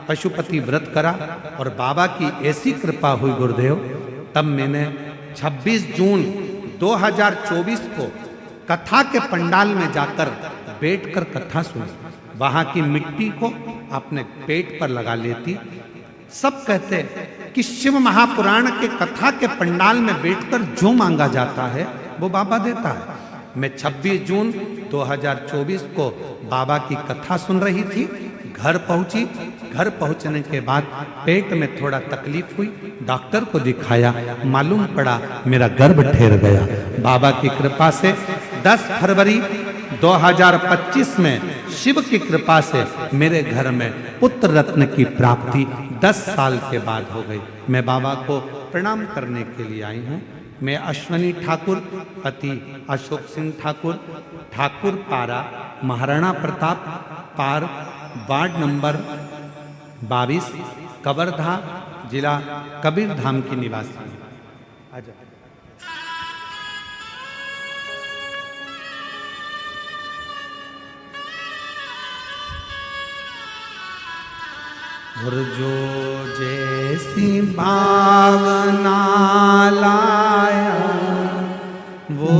पशुपति व्रत करा और बाबा की ऐसी कृपा हुई गुरुदेव, तब मैंने 26 जून 2024 को कथा के पंडाल में जाकर बैठकर कथा सुनी। वहां की मिट्टी को अपने पेट पर लगा लेती। सब कहते कि शिव महापुराण के कथा के पंडाल में बैठकर जो मांगा जाता है वो बाबा देता है। मैं 26 जून 2024 को बाबा की कथा सुन रही थी, घर पहुंची। घर पहुंचने के बाद पेट में थोड़ा तकलीफ हुई, डॉक्टर को दिखाया, मालूम पड़ा मेरा गर्भ ठहर गया। बाबा की कृपा से 10 फरवरी 2025 में शिव की कृपा से मेरे घर में पुत्र रत्न की प्राप्ति 10 साल के बाद हो गई। मैं बाबा को प्रणाम करने के लिए आई हूँ। मैं अश्वनी ठाकुर, पति अशोक सिंह ठाकुर, ठाकुर पारा, महाराणा प्रताप पार, वार्ड नंबर 22, कबरधा, जिला कबीरधाम की निवासी हूँ। और जो जैसी भावना लाया वो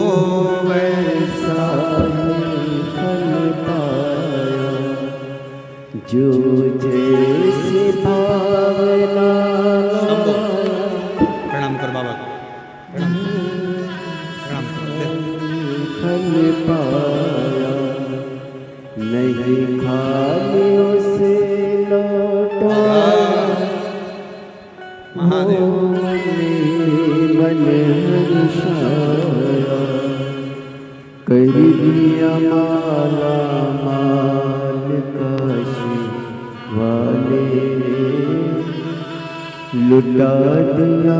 वैसा ही फल पाया, जो जैसी भावना प्रणाम कर बाबा को, प्रणाम कर। फल पाया, नहीं खाली उसे महादेव मन हर्षाया, कर दिया माला माल काशी वाले ने, लुटा दिया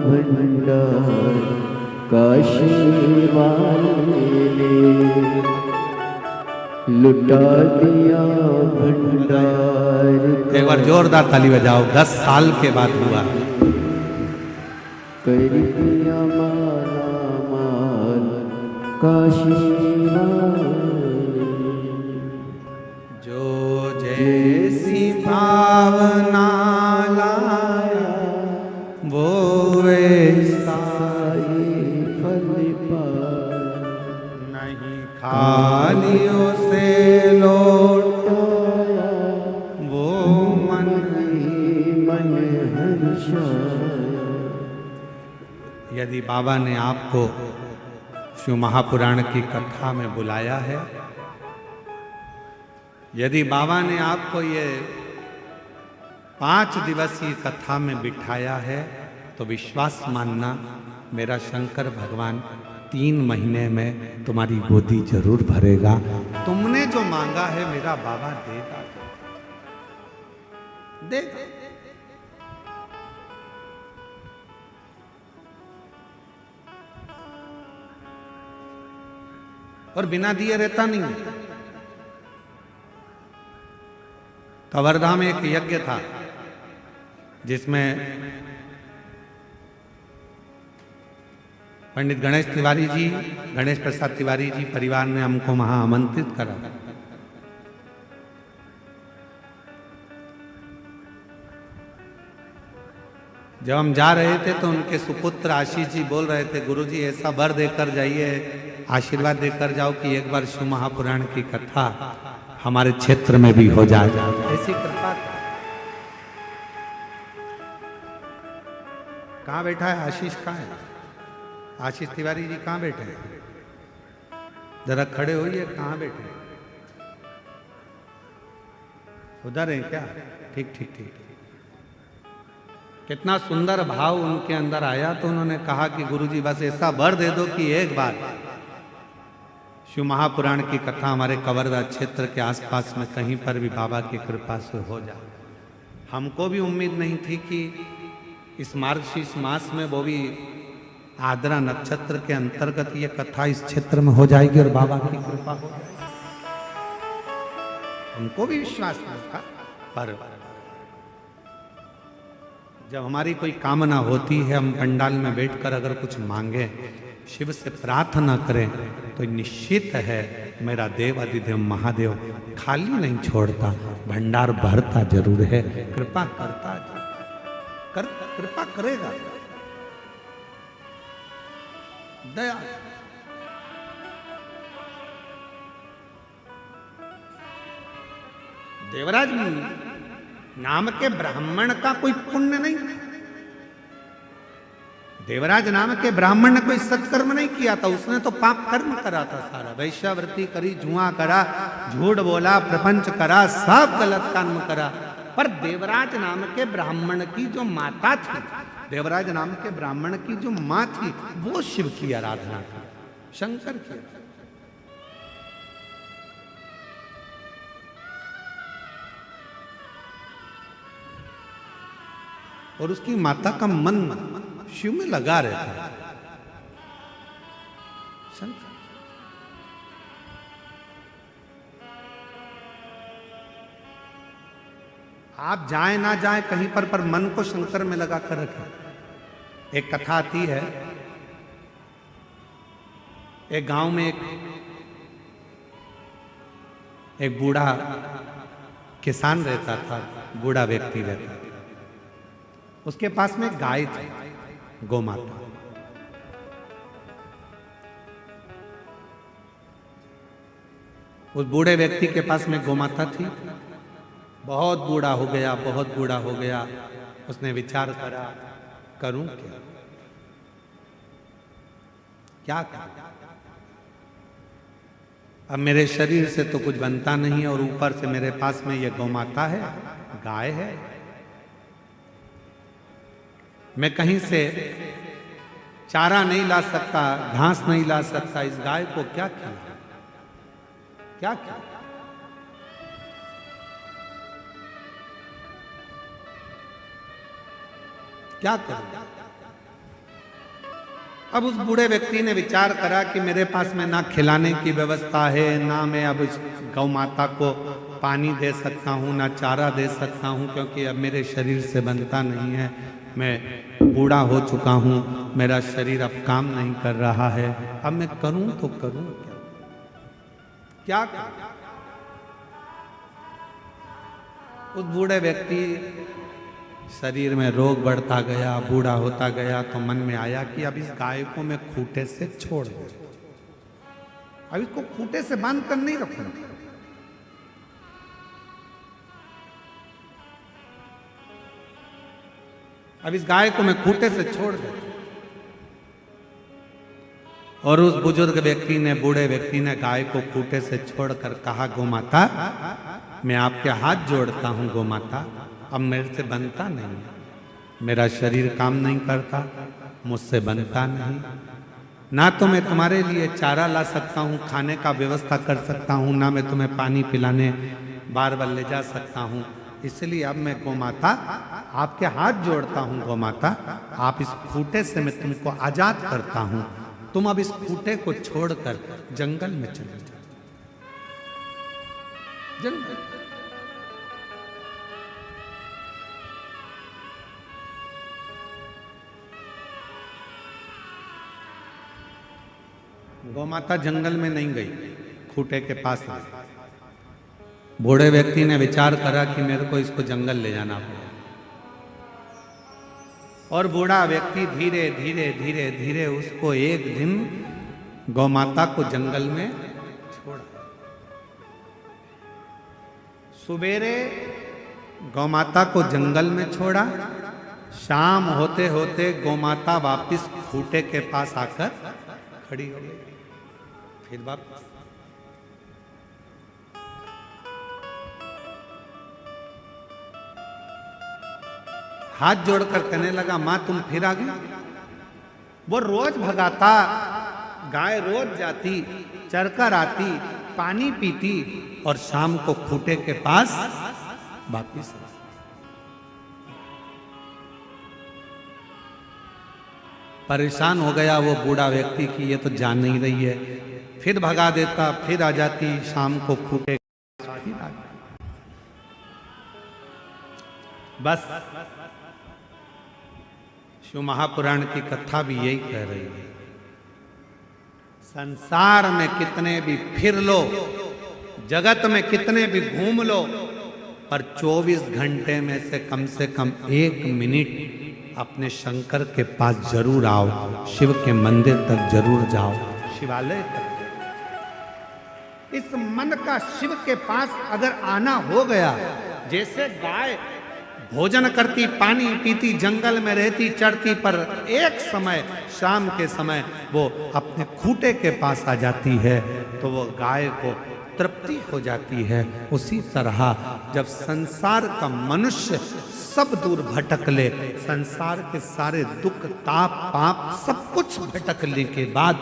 भंडार काशी वाले ने, लुटा दिया भंडार। एक बार जोरदार ताली बजाओ, 10 साल के बाद हुआ। कर दिया माला माल काशी वाले, जो जैसी भावना लाया वो वैसा ही फल पाया, नहीं खालियों से लौटाया वो मन मन हर्षाया। यदि बाबा ने आपको शिव महापुराण की कथा में बुलाया है, यदि बाबा ने आपको ये 5 दिवसीय कथा में बिठाया है, तो विश्वास मानना मेरा शंकर भगवान 3 महीने में तुम्हारी गोदी जरूर भरेगा। तुमने जो मांगा है मेरा बाबा देगा, देगा। और बिना दिए रहता नहीं है। कवर्धा में एक यज्ञ था जिसमें पंडित गणेश तिवारी जी, गणेश प्रसाद तिवारी जी परिवार ने हमको वहां आमंत्रित करा। जब हम जा रहे थे तो उनके सुपुत्र आशीष जी बोल रहे थे, गुरुजी ऐसा वर देकर जाइए, आशीर्वाद देकर जाओ कि एक बार शिव महापुराण की कथा हमारे क्षेत्र में भी हो जाए। ऐसी कृपा कहाँ बैठा है आशीष? कहाँ है आशीष तिवारी जी? कहाँ बैठे हैं? जरा खड़े होइए, कहाँ बैठे हैं? उधर है क्या? ठीक ठीक ठीक। कितना सुंदर भाव उनके अंदर आया। तो उन्होंने कहा कि गुरुजी बस ऐसा वर दे दो कि एक बार शिव महापुराण की कथा हमारे कवर्धा क्षेत्र के आसपास में कहीं पर भी बाबा की कृपा से हो जाए। हमको भी उम्मीद नहीं थी कि इस मार्गशीर्ष मास में, वो भी आद्रा नक्षत्र के अंतर्गत, ये कथा इस क्षेत्र में हो जाएगी और बाबा की कृपा हो जाएगी। हमको भी विश्वास नहीं था, पर जब हमारी कोई कामना होती है, हम पंडाल में बैठकर अगर कुछ मांगे, शिव से प्रार्थना करें, तो निश्चित है मेरा देव अधिदेव महादेव खाली नहीं छोड़ता, भंडार भरता जरूर है, कृपा करता कृपा करेगा, दया। देवराज नाम के ब्राह्मण का कोई पुण्य नहीं था। देवराज नाम के ब्राह्मण ने कोई सत्कर्म नहीं किया था, उसने तो पाप कर्म करा था सारा। वैश्यावृत्ति करी, जुआ करा, झूठ बोला, प्रपंच करा, सब गलत कर्म करा। पर देवराज नाम के ब्राह्मण की जो माता थी, देवराज नाम के ब्राह्मण की जो माँ थी, वो शिव की आराधना की, शंकर की। और उसकी माता का मन शिव में लगा रहता है। आप जाए ना जाए कहीं पर मन को शंकर में लगा कर रखें। एक कथा आती है, एक गांव में एक बूढ़ा किसान रहता था, बूढ़ा व्यक्ति रहता था। उसके पास में गाय थी, गोमाता। उस बूढ़े व्यक्ति के पास में गोमाता थी। बहुत बूढ़ा हो गया, बहुत बूढ़ा हो गया। उसने विचार करा, करूं क्या, क्या करूं? अब मेरे शरीर से तो कुछ बनता नहीं है, और ऊपर से मेरे पास में ये गोमाता है, गाय है। मैं कहीं से चारा नहीं ला सकता, घास नहीं ला सकता, इस गाय को क्या खिलाऊं, क्या खिलाऊं? क्या करूं? अब उस बूढ़े व्यक्ति ने विचार करा कि मेरे पास में ना खिलाने की व्यवस्था है, ना मैं अब इस गौ माता को पानी दे सकता हूं, ना चारा दे सकता हूं, क्योंकि अब मेरे शरीर से बनता नहीं है। मैं बूढ़ा हो चुका हूं, मेरा शरीर अब काम नहीं कर रहा है। अब मैं करूं तो करूं क्या करूं? उस बूढ़े व्यक्ति शरीर में रोग बढ़ता गया, बूढ़ा होता गया, तो मन में आया कि अब इस गाय को मैं खूंटे से छोड़ दूं, अब इसको खूंटे से बांध कर नहीं रखूंगा। अब इस गाय को मैं खूंटे से छोड़ दूं। और उस बुजुर्ग व्यक्ति ने, बूढ़े व्यक्ति ने गाय को खूंटे से छोड़कर कहा, गोमाता, मैं आपके हाथ जोड़ता हूं गोमाता, अब मेरे से बनता नहीं, मेरा शरीर काम नहीं करता, मुझसे बनता नहीं। ना तो मैं तुम्हारे लिए चारा ला सकता हूँ, खाने का व्यवस्था कर सकता हूँ, ना मैं तुम्हें पानी पिलाने बार बार ले जा सकता हूँ। इसलिए अब मैं गोमाता आपके हाथ जोड़ता हूँ, गोमाता आप इस खूंटे से मैं तुमको आजाद करता हूँ, तुम अब इस खूंटे को छोड़कर जंगल में चले जाओ। जंगल गौमाता जंगल में नहीं गई, खूंटे के पास रही। बूढ़े व्यक्ति ने विचार करा कि मेरे को इसको जंगल ले जाना पड़ेगा। और बूढ़ा व्यक्ति धीरे धीरे धीरे धीरे उसको एक दिन गौमाता को जंगल में छोड़ा। सवेरे गौमाता को जंगल में छोड़ा, शाम होते होते गोमाता वापिस खूंटे के पास आकर खड़ी हो गई। फिर वापस हाथ जोड़कर कहने लगा, मां तुम फिर आ गई। वो रोज भगाता, गाय रोज जाती, चरकर आती, पानी पीती और शाम को खूंटे के पास वापिस आती। परेशान हो गया वो बूढ़ा व्यक्ति कि ये तो जान नहीं रही है। फिर भगा देता, फिर आ जाती, शाम को खूंटे फिर आ जाती। बस शिव महापुराण की कथा भी यही कह रही है, संसार में कितने भी फिर लो, जगत में कितने भी घूम लो, पर 24 घंटे में से कम 1 मिनट अपने शंकर के पास जरूर आओ, शिव के मंदिर तक जरूर जाओ, शिवालय तक। इस मन का शिव के पास अगर आना हो गया, जैसे गाय भोजन करती, पानी पीती, जंगल में रहती, चढ़ती, पर एक समय शाम के समय वो अपने खूंटे के पास आ जाती है तो वो गाय को तृप्ति हो जाती है। उसी तरह जब संसार का मनुष्य सब दूर भटक ले, संसार के सारे दुख, ताप, पाप सब कुछ भटकने के बाद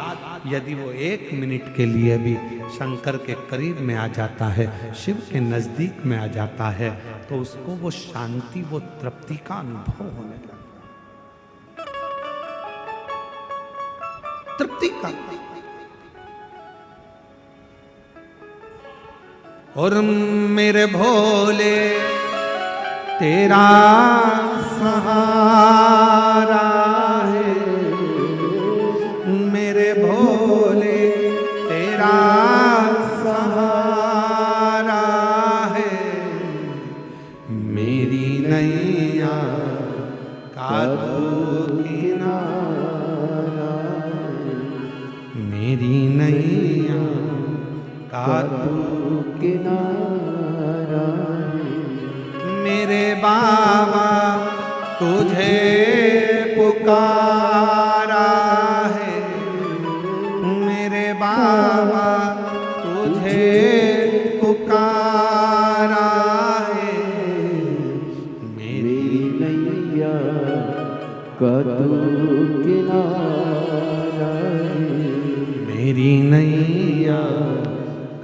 यदि वो 1 मिनट के लिए भी शंकर के करीब में आ जाता है, शिव के नजदीक में आ जाता है, तो उसको वो शांति, वो तृप्ति का अनुभव होने लगता, तृप्ति का। और मेरे भोले तेरा सहारा है, मेरे भोले तेरा सहारा है, मेरी नैया का तू किनारा, मेरी नैया का तू किनारा, मेरे बाबा तुझे पुकारा है, मेरे बाबा तुझे पुकारा है, मेरी नैया का तू किनारा है, मेरी नैया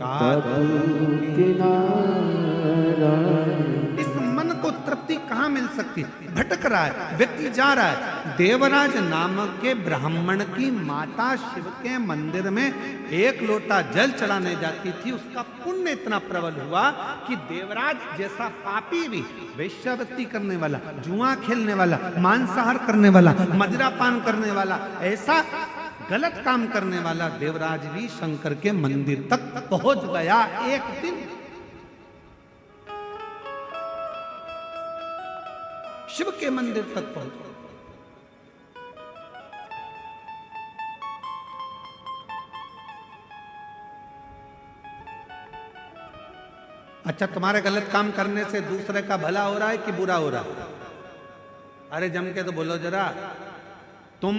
का तू किनारा। इस मन को तृप्ति कहाँ मिल सकती? भटक रहा है, व्यक्ति जा रहा है। देवराज नामक के ब्राह्मण की माता शिव के मंदिर में 1 लोटा जल चढ़ाने जाती थी। उसका पुण्य इतना प्रबल हुआ कि देवराज जैसा पापी भी, वेश्यावृत्ति करने वाला, जुआ खेलने वाला, मांसाहार करने वाला, मदिरापान करने वाला, ऐसा गलत काम करने वाला देवराज भी शंकर के मंदिर तक पहुंच गया। एक दिन शिव के मंदिर तक पहुंच गया। अच्छा, तुम्हारे गलत काम करने से दूसरे का भला हो रहा है कि बुरा हो रहा है? अरे जम के तो बोलो जरा। तुम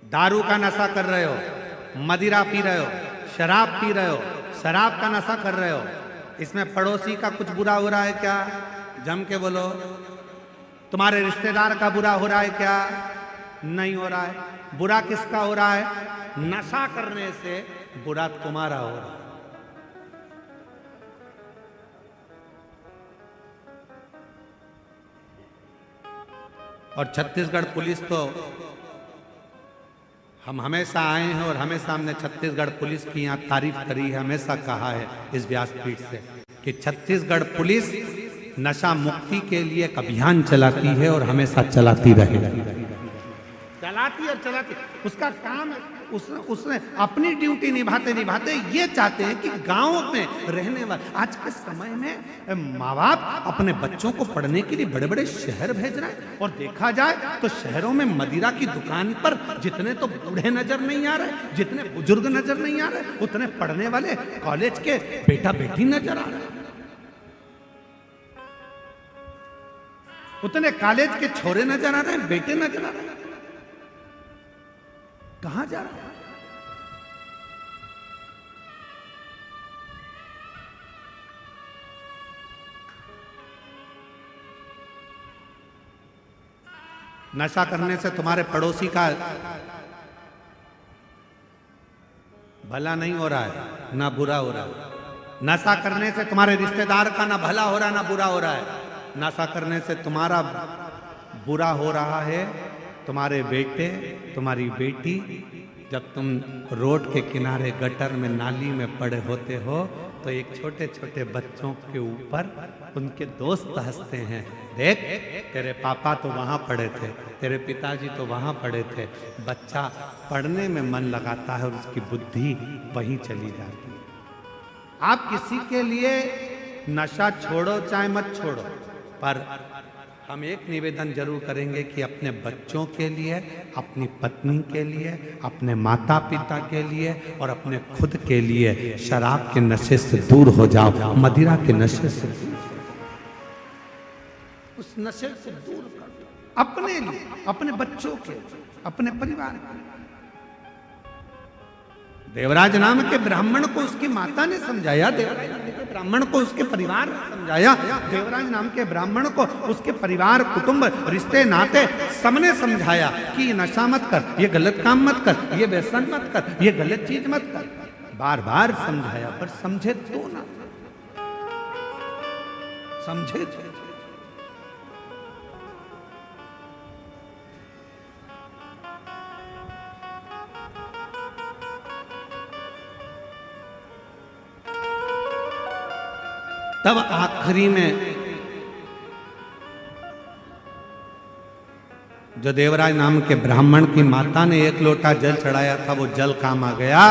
दारू का नशा कर रहे हो, मदिरा पी रहे हो, शराब पी रहे हो, शराब का नशा कर रहे हो, इसमें पड़ोसी का कुछ बुरा हो रहा है क्या? जम के बोलो। तुम्हारे रिश्तेदार का बुरा हो रहा है क्या? नहीं हो रहा है। बुरा किसका हो रहा है? नशा करने से बुरा तुम्हारा हो रहा है। और छत्तीसगढ़ पुलिस तो, हम हमेशा आए हैं और हमेशा हमने छत्तीसगढ़ पुलिस की यहाँ तारीफ करी है, हमेशा कहा है इस व्यासपीठ से कि छत्तीसगढ़ पुलिस नशा मुक्ति के लिए एक अभियान चलाती है और हमेशा चलाती रहेगी। चलाती और चलाती, उसका काम, उसने अपनी ड्यूटी निभाते निभाते ये चाहते हैं कि गांव में रहने वाले, आज के समय में माँ बाप अपने बच्चों को पढ़ने के लिए बड़े बड़े शहर भेज रहे हैं, और देखा जाए तो शहरों में मदिरा की दुकान पर जितने तो बूढ़े नजर नहीं आ रहे, जितने बुजुर्ग नजर नहीं आ रहे, उतने पढ़ने वाले कॉलेज के बेटा बेटी नजर आ रहे। उतने कॉलेज के छोरे नजर आ रहे हैं, बेटे नजर आ रहे हैं। कहां जा रहा है? नशा करने से तुम्हारे पड़ोसी का भला नहीं हो रहा है ना बुरा हो रहा है। नशा करने से तुम्हारे रिश्तेदार का ना भला हो रहा है ना बुरा हो रहा है। नशा करने से तुम्हारा बुरा हो रहा है। तुम्हारे बेटे, तुम्हारी बेटी, जब तुम रोड के किनारे गटर में, नाली में पड़े होते हो तो एक छोटे छोटे बच्चों के ऊपर उनके दोस्त हंसते हैं, देख तेरे पापा तो वहां पड़े थे, तेरे पिताजी तो वहां पड़े थे। बच्चा पढ़ने में मन लगाता है और उसकी बुद्धि वहीं चली जाती है। आप किसी के लिए नशा छोड़ो चाहे मत छोड़ो, पर हम एक निवेदन जरूर करेंगे कि अपने बच्चों के लिए, अपनी पत्नी के लिए, अपने माता पिता के लिए और अपने खुद के लिए शराब के नशे से दूर हो जाओ, मदिरा के नशे से दूर। उस नशे से दूर कर दो, अपने लिए, अपने बच्चों के, अपने परिवार के। देवराज नाम के ब्राह्मण को उसकी माता ने समझाया, देवराज नाम के ब्राह्मण को उसके परिवार ने समझाया, देवराज नाम के ब्राह्मण को उसके परिवार, कुटुंब, रिश्ते, नाते सबने समझाया कि ये नशा मत कर, ये गलत काम मत कर, ये व्यसन मत कर, ये गलत चीज मत कर। बार बार समझाया, पर समझे तो ना, समझे तो। तब आखिरी में जो देवराज नाम के ब्राह्मण की माता ने एक लोटा जल चढ़ाया था, वो जल काम आ गया।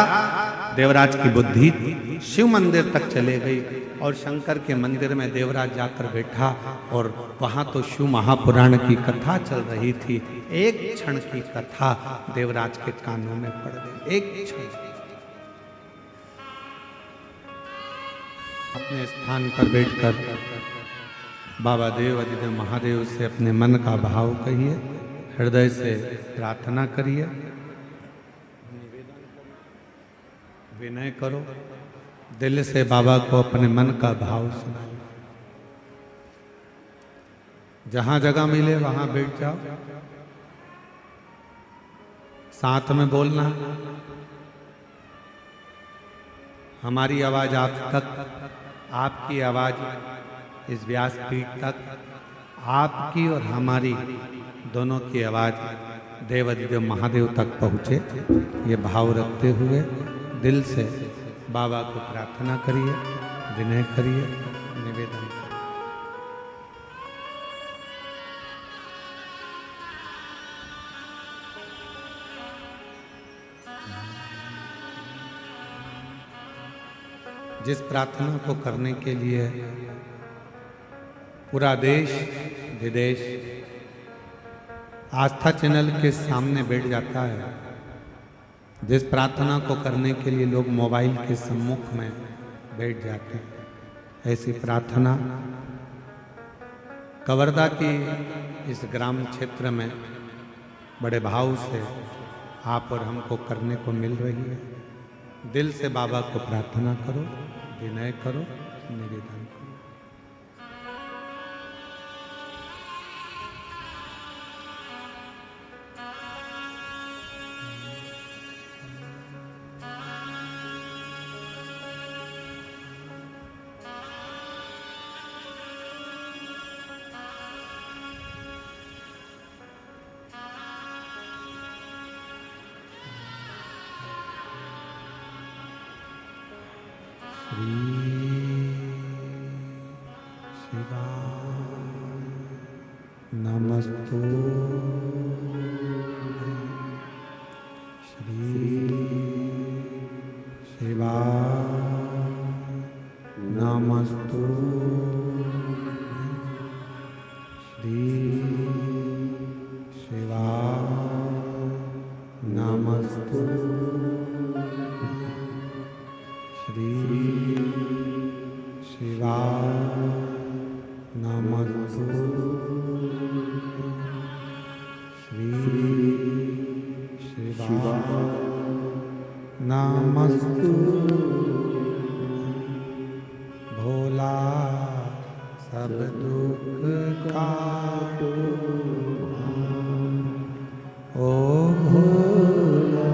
देवराज की बुद्धि शिव मंदिर तक चले गई और शंकर के मंदिर में देवराज जाकर बैठा और वहां तो शिव महापुराण की कथा चल रही थी। एक क्षण की कथा देवराज के कानों में पड़ गई, एक क्षण। अपने स्थान पर बैठकर बाबा देव अधिदेव महादेव से अपने मन का भाव कहिए, हृदय से प्रार्थना करिए, विनय करो, दिल से बाबा को अपने मन का भाव सुनाओ। जहां जगह मिले वहां बैठ जाओ, साथ में बोलना। हमारी आवाज आप तक, आपकी आवाज इस व्यासपीठ तक, आपकी और हमारी दोनों की आवाज देवाधिदेव महादेव तक पहुँचे, ये भाव रखते हुए दिल से बाबा को प्रार्थना करिए, विनय करिए, निवेदन करिए। जिस प्रार्थना को करने के लिए पूरा देश विदेश आस्था चैनल के सामने बैठ जाता है, जिस प्रार्थना को करने के लिए लोग मोबाइल के सम्मुख में बैठ जाते हैं, ऐसी प्रार्थना कवर्धा की इस ग्राम क्षेत्र में बड़े भाव से आप और हमको करने को मिल रही है। दिल से बाबा को प्रार्थना करो, विनय करो, निवेदन करो। नमस्तु श्री शिवाय नमस्तु श्री शिवाय नमस्तु श्री शिवाय नमस्तु दुख काटो ओ भोला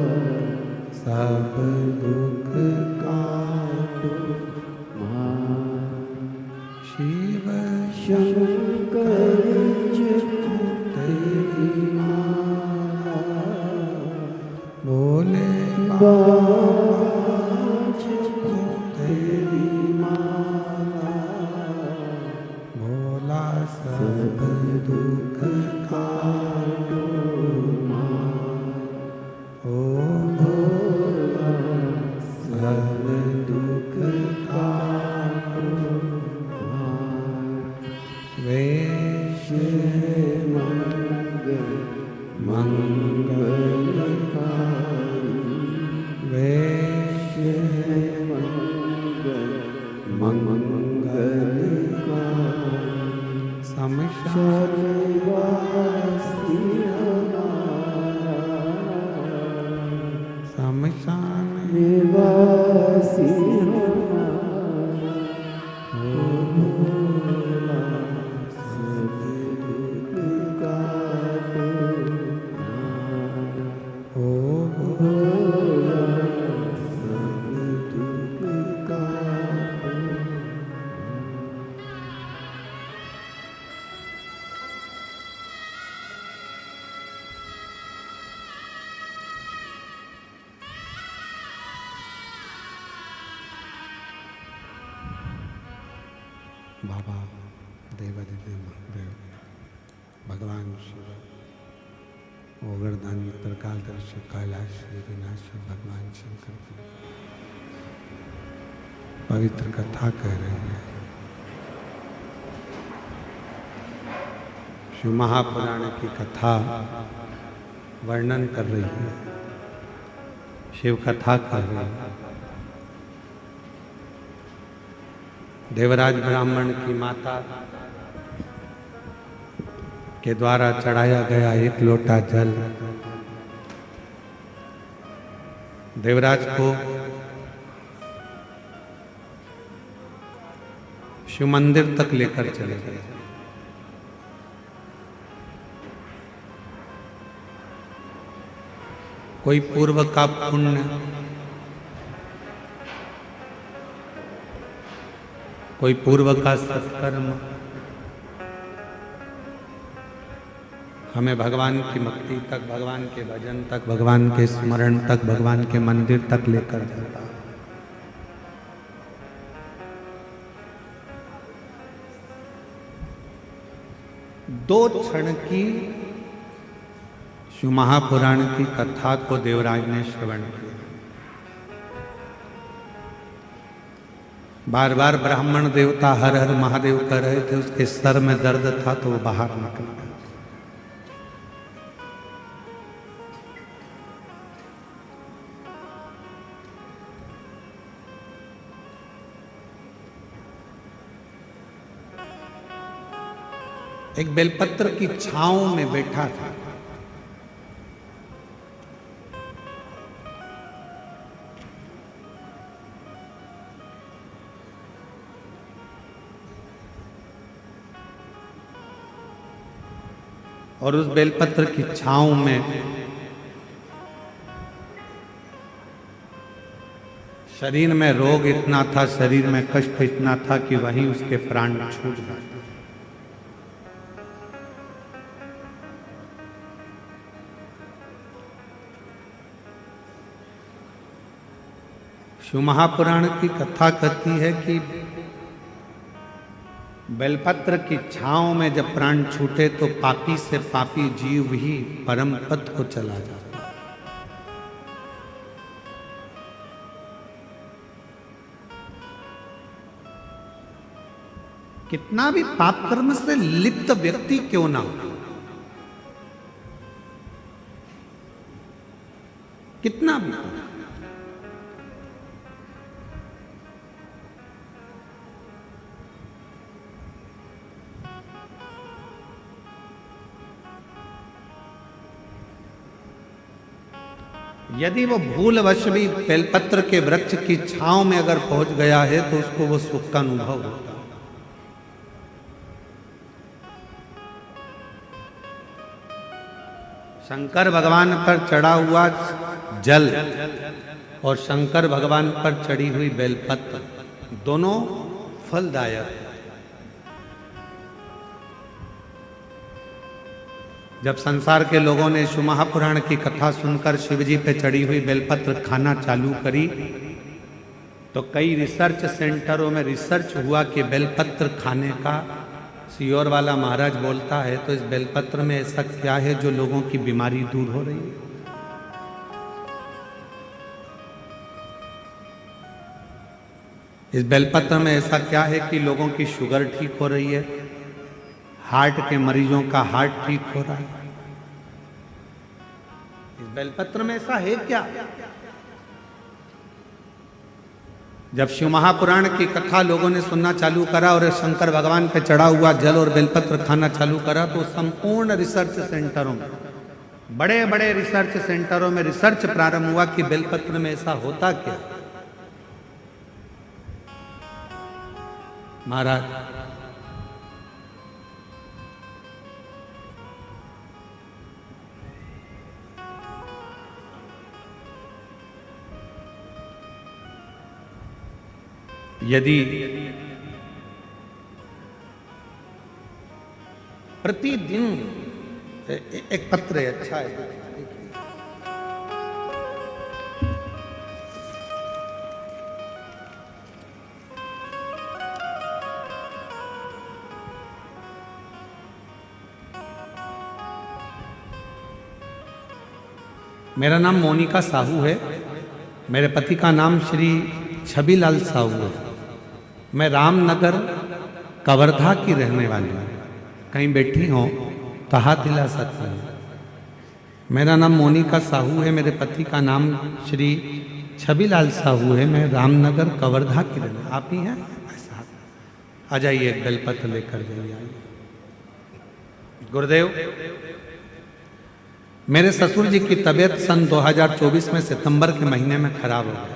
सब दुख काटो शिव शंकर तेरी माला बोले बाज तेरी माला भोला सब दुख काटो ओ भोला सब दुख काटो वेश मंगलकारी वेश मंगलकारी समशान सर्ववासी समशान निवासी भोला सब दुख काटो ओ भोला सब दुख काटो बाबा देवादिदेव महादेव भगवान शिव ओगरदानी त्रिकालदर्शी कैलाश श्री विनाश भगवान शंकर की पवित्र कथा कह रही है। शिव महापुराण की कथा वर्णन कर रही है, शिव कथा कर रही है। देवराज ब्राह्मण की माता के द्वारा चढ़ाया गया एक लोटा जल देवराज को शिव मंदिर तक लेकर चले गए। कोई पूर्व का पुण्य, कोई पूर्व का सत्कर्म हमें भगवान की भक्ति तक, भगवान के भजन तक, भगवान के स्मरण तक, भगवान के मंदिर तक लेकर जाता है। दो क्षण की शिव महापुराण की कथा को देवराज ने श्रवण किया। बार बार ब्राह्मण देवता हर हर महादेव कर रहे थे, उसके सर में दर्द था तो वो बाहर निकल गया। एक बेलपत्र की छांव में बैठा था। और उस बेलपत्र की छांव में शरीर में रोग इतना था, शरीर में कष्ट इतना था कि वहीं उसके प्राण छूट गए। शिव महापुराण की कथा कहती है कि बेलपत्र की छांव में जब प्राण छूटे तो पापी से पापी जीव ही परम पद को चला जाता। कितना भी पाप कर्म से लिप्त व्यक्ति क्यों ना हो, कितना भी यदि वो भूलवश भी बेलपत्र के वृक्ष की छांव में अगर पहुंच गया है तो उसको वो सुख का अनुभव होता है। शंकर भगवान पर चढ़ा हुआ जल और शंकर भगवान पर चढ़ी हुई बेलपत्र दोनों फलदायक। जब संसार के लोगों ने शिव महापुराण की कथा सुनकर शिवजी पे चढ़ी हुई बेलपत्र खाना चालू करी तो कई रिसर्च सेंटरों में रिसर्च हुआ कि बेलपत्र खाने का सियोर वाला महाराज बोलता है तो इस बेलपत्र में ऐसा क्या है जो लोगों की बीमारी दूर हो रही है। इस बेलपत्र में ऐसा क्या है कि लोगों की शुगर ठीक हो रही है, हार्ट के मरीजों का हार्ट ठीक हो रहा है। इस बेलपत्र में ऐसा है क्या? जब शिव महापुराण की कथा लोगों ने सुनना चालू करा और शंकर भगवान पे चढ़ा हुआ जल और बेलपत्र खाना चालू करा तो संपूर्ण रिसर्च सेंटरों में, बड़े बड़े रिसर्च सेंटरों में रिसर्च प्रारंभ हुआ कि बेलपत्र में ऐसा होता क्या। महाराज यदि प्रतिदिन एक पत्र है, अच्छा है, मेरा नाम मोनिका साहू है, मेरे पति का नाम श्री छबीलाल साहू है। मैं रामनगर कवर्धा की रहने वाली हूँ। कहीं बैठी हो तो हाथ हिला सकते हैं। मेरा नाम मोनिका साहू है, मेरे पति का नाम श्री छबीलाल साहू है। मैं रामनगर कवर्धा की रहने, आप ही हैं? आ जाइए, एक बेलपत्र लेकर जाइए। गुरुदेव, मेरे ससुर जी की तबीयत सन 2024 में सितंबर के महीने में खराब हो गई।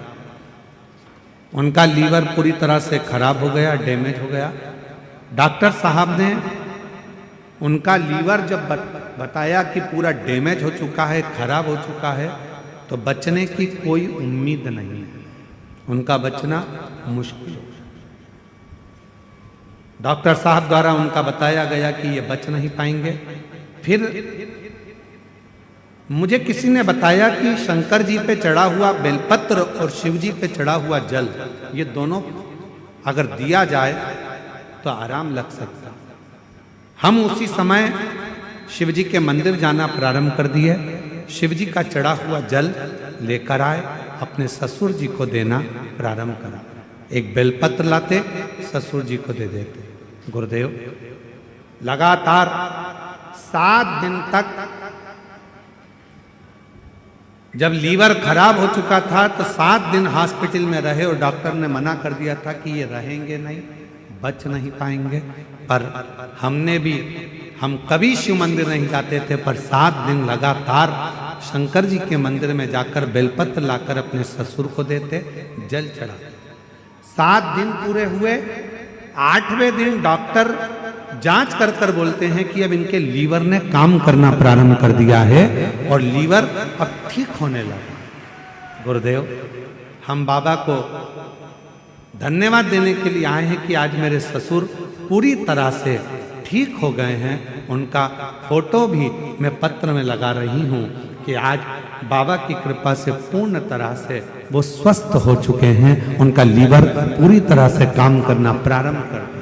उनका लीवर पूरी तरह से खराब हो गया, डैमेज हो गया। डॉक्टर साहब ने उनका लीवर जब बताया कि पूरा डैमेज हो चुका है, खराब हो चुका है, तो बचने की कोई उम्मीद नहीं है, उनका बचना मुश्किल हो। डॉक्टर साहब द्वारा उनका बताया गया कि ये बच नहीं पाएंगे। फिर मुझे किसी ने बताया कि शंकर जी पे चढ़ा हुआ बेलपत्र और शिव जी पे चढ़ा हुआ जल, ये दोनों अगर दिया जाए तो आराम लग सकता। हम उसी समय शिव जी के मंदिर जाना प्रारंभ कर दिए। शिव जी का चढ़ा हुआ जल लेकर आए, अपने ससुर जी को देना प्रारंभ करा। एक बेलपत्र लाते, ससुर जी को दे देते। गुरुदेव, लगातार 7 दिन तक जब लीवर खराब हो चुका था तो 7 दिन हॉस्पिटल में रहे और डॉक्टर ने मना कर दिया था कि ये रहेंगे नहीं, बच नहीं पाएंगे। पर हम कभी शिव मंदिर नहीं जाते थे, पर 7 दिन लगातार शंकर जी के मंदिर में जाकर बेलपत्र लाकर अपने ससुर को देते, जल चढ़ा। 7 दिन पूरे हुए। 8वें दिन डॉक्टर जांच कर कर बोलते हैं कि अब इनके लीवर ने काम करना प्रारंभ कर दिया है और लीवर अब ठीक होने लगा। गुरुदेव, हम बाबा को धन्यवाद देने के लिए आए हैं कि आज मेरे ससुर पूरी तरह से ठीक हो गए हैं। उनका फोटो भी मैं पत्र में लगा रही हूं कि आज बाबा की कृपा से पूर्ण तरह से वो स्वस्थ हो चुके हैं। उनका लीवर पूरी तरह से काम करना प्रारंभ कर दिया।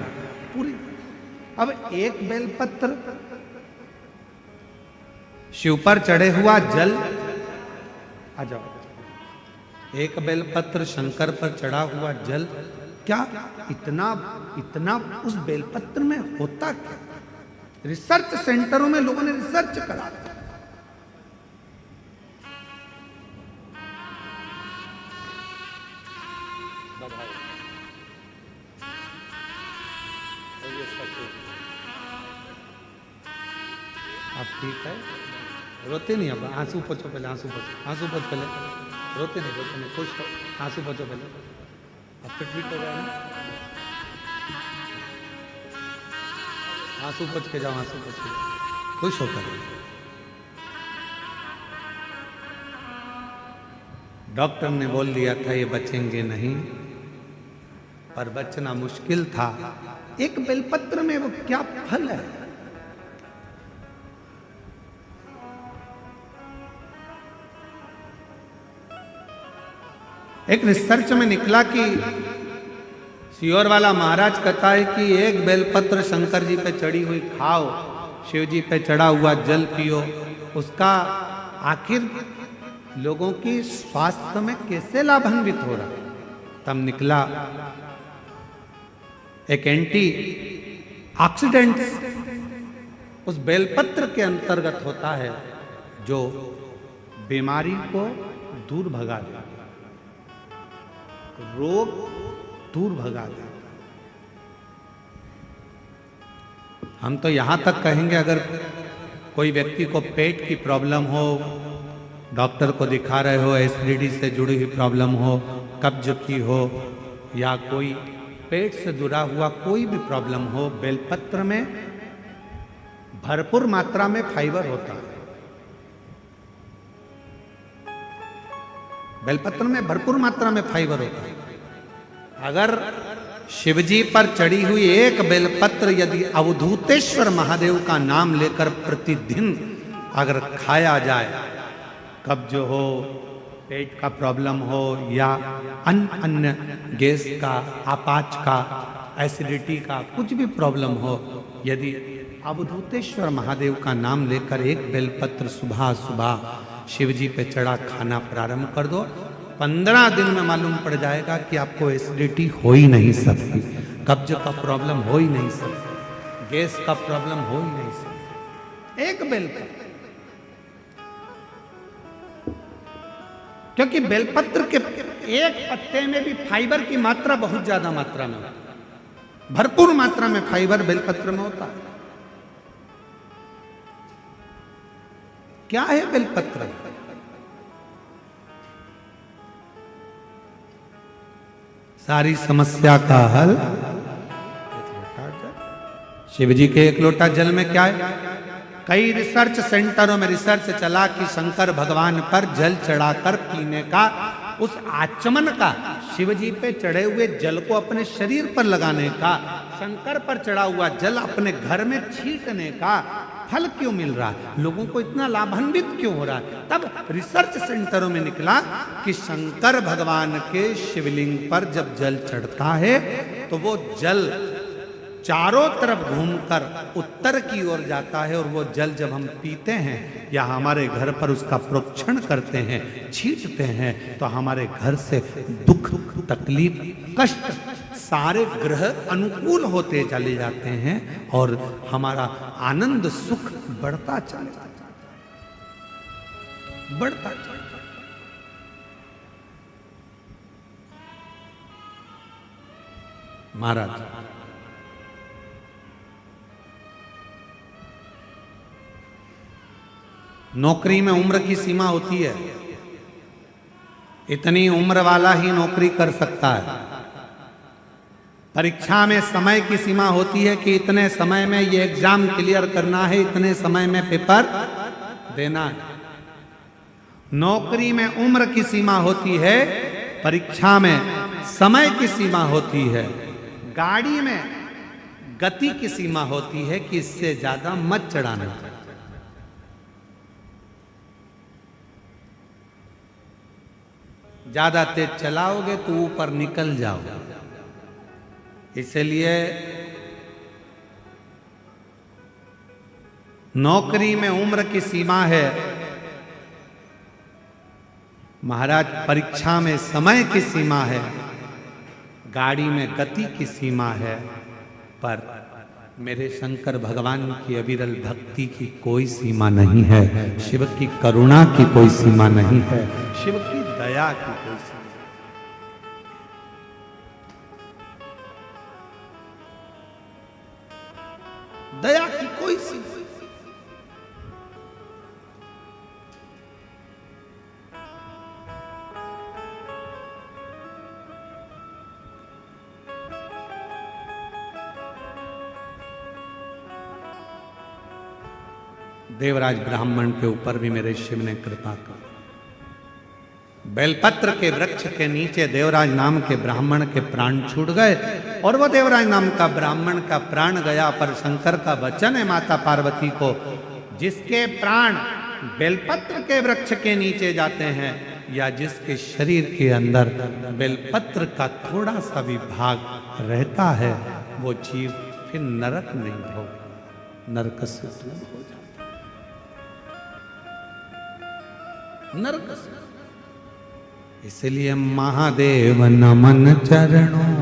अब एक बेलपत्र, शिव पर चढ़े हुआ जल, आ जाओ, एक बेलपत्र शंकर पर चढ़ा हुआ जल, क्या इतना उस बेलपत्र में होता क्या? रिसर्च सेंटरों में लोगों ने रिसर्च करा। आप ठीक है? रोते नहीं? अब आंसू पोछो पहले, आंसू पोछ पहले। रोते नहीं, खुश हो, आंसू पोछो पहले। अब फिर ठीक हो जाए ना? आंसू पोछ के जाओ, आंसू पोछ के, खुश होकर। डॉक्टर ने बोल दिया था ये बचेंगे नहीं, पर बचना मुश्किल था। एक बेलपत्र में वो क्या फल है? एक रिसर्च में निकला कि सियोर वाला महाराज कहता है कि एक बेलपत्र शंकर जी पे चढ़ी हुई खाओ, शिव जी पे चढ़ा हुआ जल पियो, उसका आखिर लोगों की स्वास्थ्य में कैसे लाभान्वित हो रहा। तब निकला एक एंटी ऑक्सीडेंट उस बेलपत्र के अंतर्गत होता है जो बीमारी को दूर भगा देता, रोग दूर भगा देता। हम तो यहां तक कहेंगे अगर कोई व्यक्ति को पेट की प्रॉब्लम हो, डॉक्टर को दिखा रहे हो, एसिडिटी से जुड़ी हुई प्रॉब्लम हो, कब्ज की हो, या कोई पेट से जुड़ा हुआ कोई भी प्रॉब्लम हो, बेलपत्र में भरपूर मात्रा में फाइबर होता है। बेलपत्र में भरपूर मात्रा में फाइबर होता है। अगर शिवजी पर चढ़ी हुई एक बेलपत्र यदि अवधूतेश्वर महादेव का नाम लेकर प्रतिदिन अगर खाया जाए, कब्ज हो, पेट का प्रॉब्लम हो, या अन्य गैस का, आपाच का, एसिडिटी का कुछ भी प्रॉब्लम हो, यदि अवधूतेश्वर महादेव का नाम लेकर एक बेलपत्र सुबह सुबह शिवजी पे चढ़ा खाना प्रारंभ कर दो, 15 दिन में मालूम पड़ जाएगा कि आपको एसिडिटी हो ही नहीं सकती, कब्ज का प्रॉब्लम हो ही नहीं सकती, गैस का प्रॉब्लम हो ही नहीं सकती। एक बेलपत्र, क्योंकि बेलपत्र के एक पत्ते में भी फाइबर की मात्रा बहुत ज्यादा मात्रा में, भरपूर मात्रा में फाइबर बेलपत्र में होता है। क्या है बेलपत्र? सारी समस्या का हल शिव जी के एक लोटा जल में क्या है? कई रिसर्च सेंटरों में रिसर्च चला कि शंकर भगवान पर जल चढ़ाकर पीने का, उस आचमन का, शिव जी पे चढ़े हुए जल को अपने शरीर पर लगाने का, शंकर पर चढ़ा हुआ जल अपने घर में छींटने का फल क्यों मिल रहा है, लोगों को इतना लाभान्वित क्यों हो रहा है? तब रिसर्च सेंटरों में निकला कि शंकर भगवान के शिवलिंग पर जब जल चढ़ता है तो वो जल चारों तरफ घूमकर उत्तर की ओर जाता है, और वो जल जब हम पीते हैं या हमारे घर पर उसका प्रोक्षण करते हैं, छींटते हैं, तो हमारे घर से दुख, तकलीफ, कष्ट सारे ग्रह अनुकूल होते चले जाते हैं और हमारा आनंद सुख बढ़ता चले जाता है, बढ़ता चले जाता है। महाराज नौकरी में उम्र की सीमा होती है, इतनी उम्र वाला ही नौकरी कर सकता है। परीक्षा में समय की सीमा होती है कि इतने समय में ये एग्जाम क्लियर करना है, इतने समय में पेपर देना है। नौकरी में उम्र की सीमा होती है, परीक्षा में समय की सीमा होती है। गाड़ी में गति की सीमा होती है कि इससे ज्यादा मत चढ़ाना। ज्यादा तेज चलाओगे तो ऊपर निकल जाओगे। इसलिए नौकरी में उम्र की सीमा है, महाराज परीक्षा में समय की सीमा है, गाड़ी में गति की सीमा है, पर मेरे शंकर भगवान की अविरल भक्ति की कोई सीमा नहीं है, शिव की करुणा की कोई सीमा नहीं है, शिव की दया की कोई सीमा। दया की कोई सीमा। देवराज ब्राह्मण के ऊपर भी मेरे शिव ने कृपा कर, बेलपत्र के वृक्ष के नीचे देवराज नाम के ब्राह्मण के प्राण छूट गए और वो देवराज नाम का ब्राह्मण का प्राण गया। पर शंकर का वचन है माता पार्वती को, जिसके प्राण बेलपत्र के वृक्ष के नीचे जाते हैं या जिसके शरीर के अंदर बेलपत्र का थोड़ा सा भी भाग रहता है, वो जीव फिर नरक नहीं भोग, नरक से दूर हो जाता है, नरक से। इसलिए महादेव नमन चरणों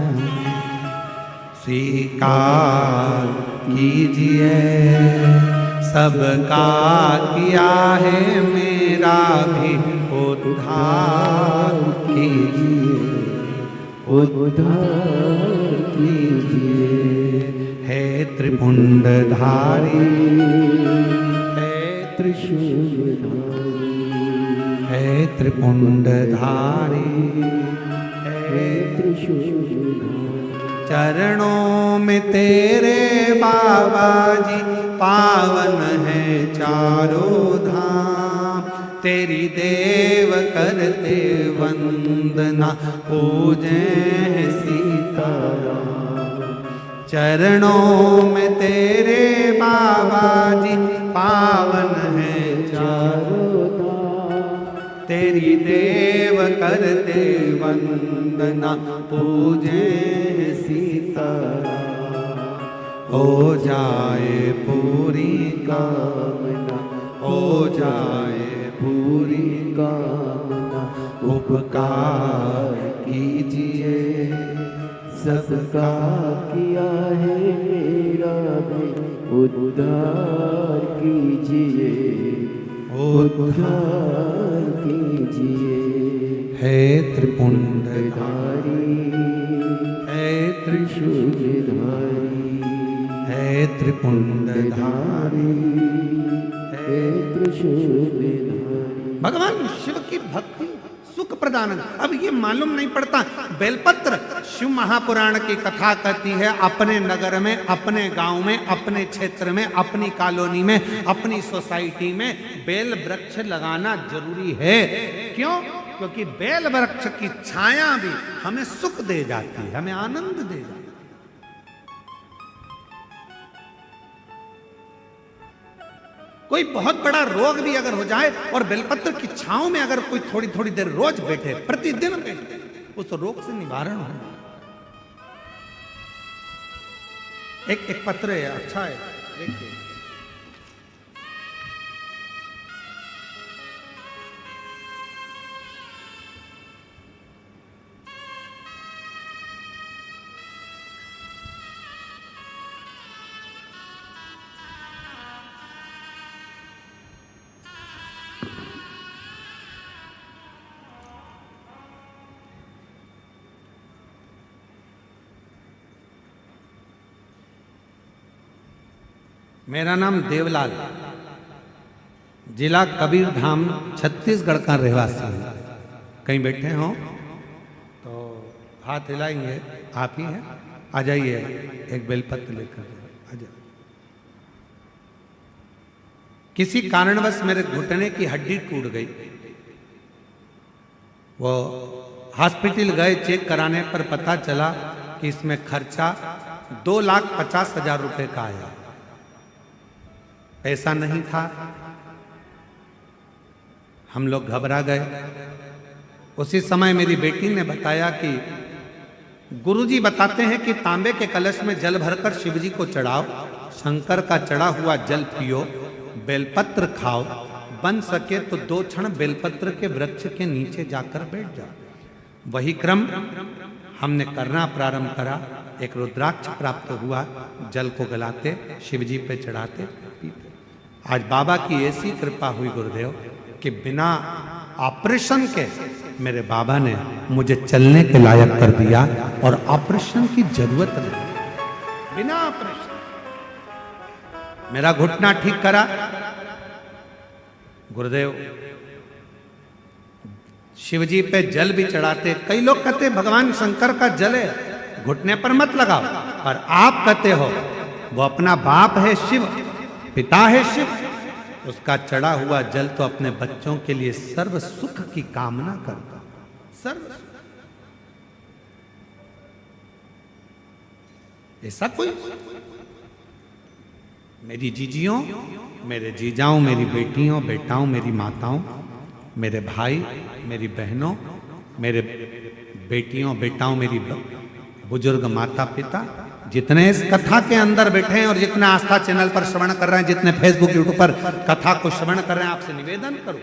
स्वीकार कीजिए, सबका किया है मेरा भी उद्धार कीजिए, उद्धार कीजिए। हे त्रिपुंडधारी, हे त्रिशूलधारी, हे त्रिपुंडधारी, हे त्रिशूलधारी। चरणों में तेरे बाबा जी पावन है चारों धाम, तेरी देव करते वंदना पूजे सीताराम। चरणों में तेरे बाबा जी पावन है चारों धाम, तेरी देव करते वंदना पूजे सीताराम। हो जाए पूरी कामना, हो जाए पूरी कामना। उपकार कीजिए, सबका किया है मेरा भी उद्धार कीजिए, उद्धार कीजिए। हे त्रिपुंडधारी, हे त्रिशूलधारी, हे त्रिपुंडधारी, हे त्रिशूलधारी। भगवान शिव की भक्ति सुख प्रदान। अब ये मालूम नहीं पड़ता, बेलपत्र शिव महापुराण की कथा कहती है अपने नगर में, अपने गांव में, अपने क्षेत्र में, अपनी कॉलोनी में, अपनी सोसाइटी में बेल वृक्ष लगाना जरूरी है। क्यों? क्योंकि बेल वृक्ष की छाया भी हमें सुख दे जाती है, हमें आनंद दे जाती है। कोई बहुत बड़ा रोग भी अगर हो जाए और बेलपत्र की छांव में अगर कोई थोड़ी थोड़ी देर रोज बैठे, प्रतिदिन बैठे, उस रोग से निवारण हो। एक पत्र है, अच्छा है, देखिए। मेरा नाम देवलाल, जिला कबीरधाम, छत्तीसगढ़ का रहवासी है। कहीं बैठे हो तो हाथ हिलाएंगे, आप ही हैं, आ जाइए, एक बेलपत्र लेकर आ जाइए। किसी कारणवश मेरे घुटने की हड्डी टूट गई, वो हॉस्पिटल गए, चेक कराने पर पता चला कि इसमें खर्चा 2,50,000 रुपए का आया। पैसा नहीं था, हम लोग घबरा गए। उसी समय मेरी बेटी ने बताया कि गुरुजी बताते हैं कि तांबे के कलश में जल भरकर शिवजी को चढ़ाओ, शंकर का चढ़ा हुआ जल पियो, बेलपत्र खाओ, बन सके तो 2 क्षण बेलपत्र के वृक्ष के नीचे जाकर बैठ जाओ। वही क्रम हमने करना प्रारंभ करा। एक रुद्राक्ष प्राप्त हुआ, जल को गलाते, शिवजी पे चढ़ाते, पीते। आज बाबा की ऐसी कृपा हुई गुरुदेव कि बिना ऑपरेशन के मेरे बाबा ने मुझे चलने के लायक कर दिया और ऑपरेशन की जरूरत नहीं, बिना ऑपरेशन मेरा घुटना ठीक करा गुरुदेव। शिवजी पे जल भी चढ़ाते। कई लोग कहते भगवान शंकर का जल है, घुटने पर मत लगाओ, पर आप कहते हो वो अपना बाप है शिव, पिता है शिव, उसका चढ़ा हुआ जल तो अपने बच्चों के लिए सर्व सुख की कामना करता। सर्वस्व। ऐसा कोई, मेरी जीजियों, मेरे जीजाओं, मेरी बेटियों, बेटाओं, मेरी माताओं, मेरे भाई, मेरी बहनों, मेरे बेटियों, बेटाओं, मेरी बुजुर्ग माता पिता, जितने इस कथा के अंदर बैठे हैं और जितने आस्था चैनल पर श्रवण कर रहे हैं, जितने फेसबुक यूट्यूब पर कथा को श्रवण कर रहे हैं, आपसे निवेदन करूं,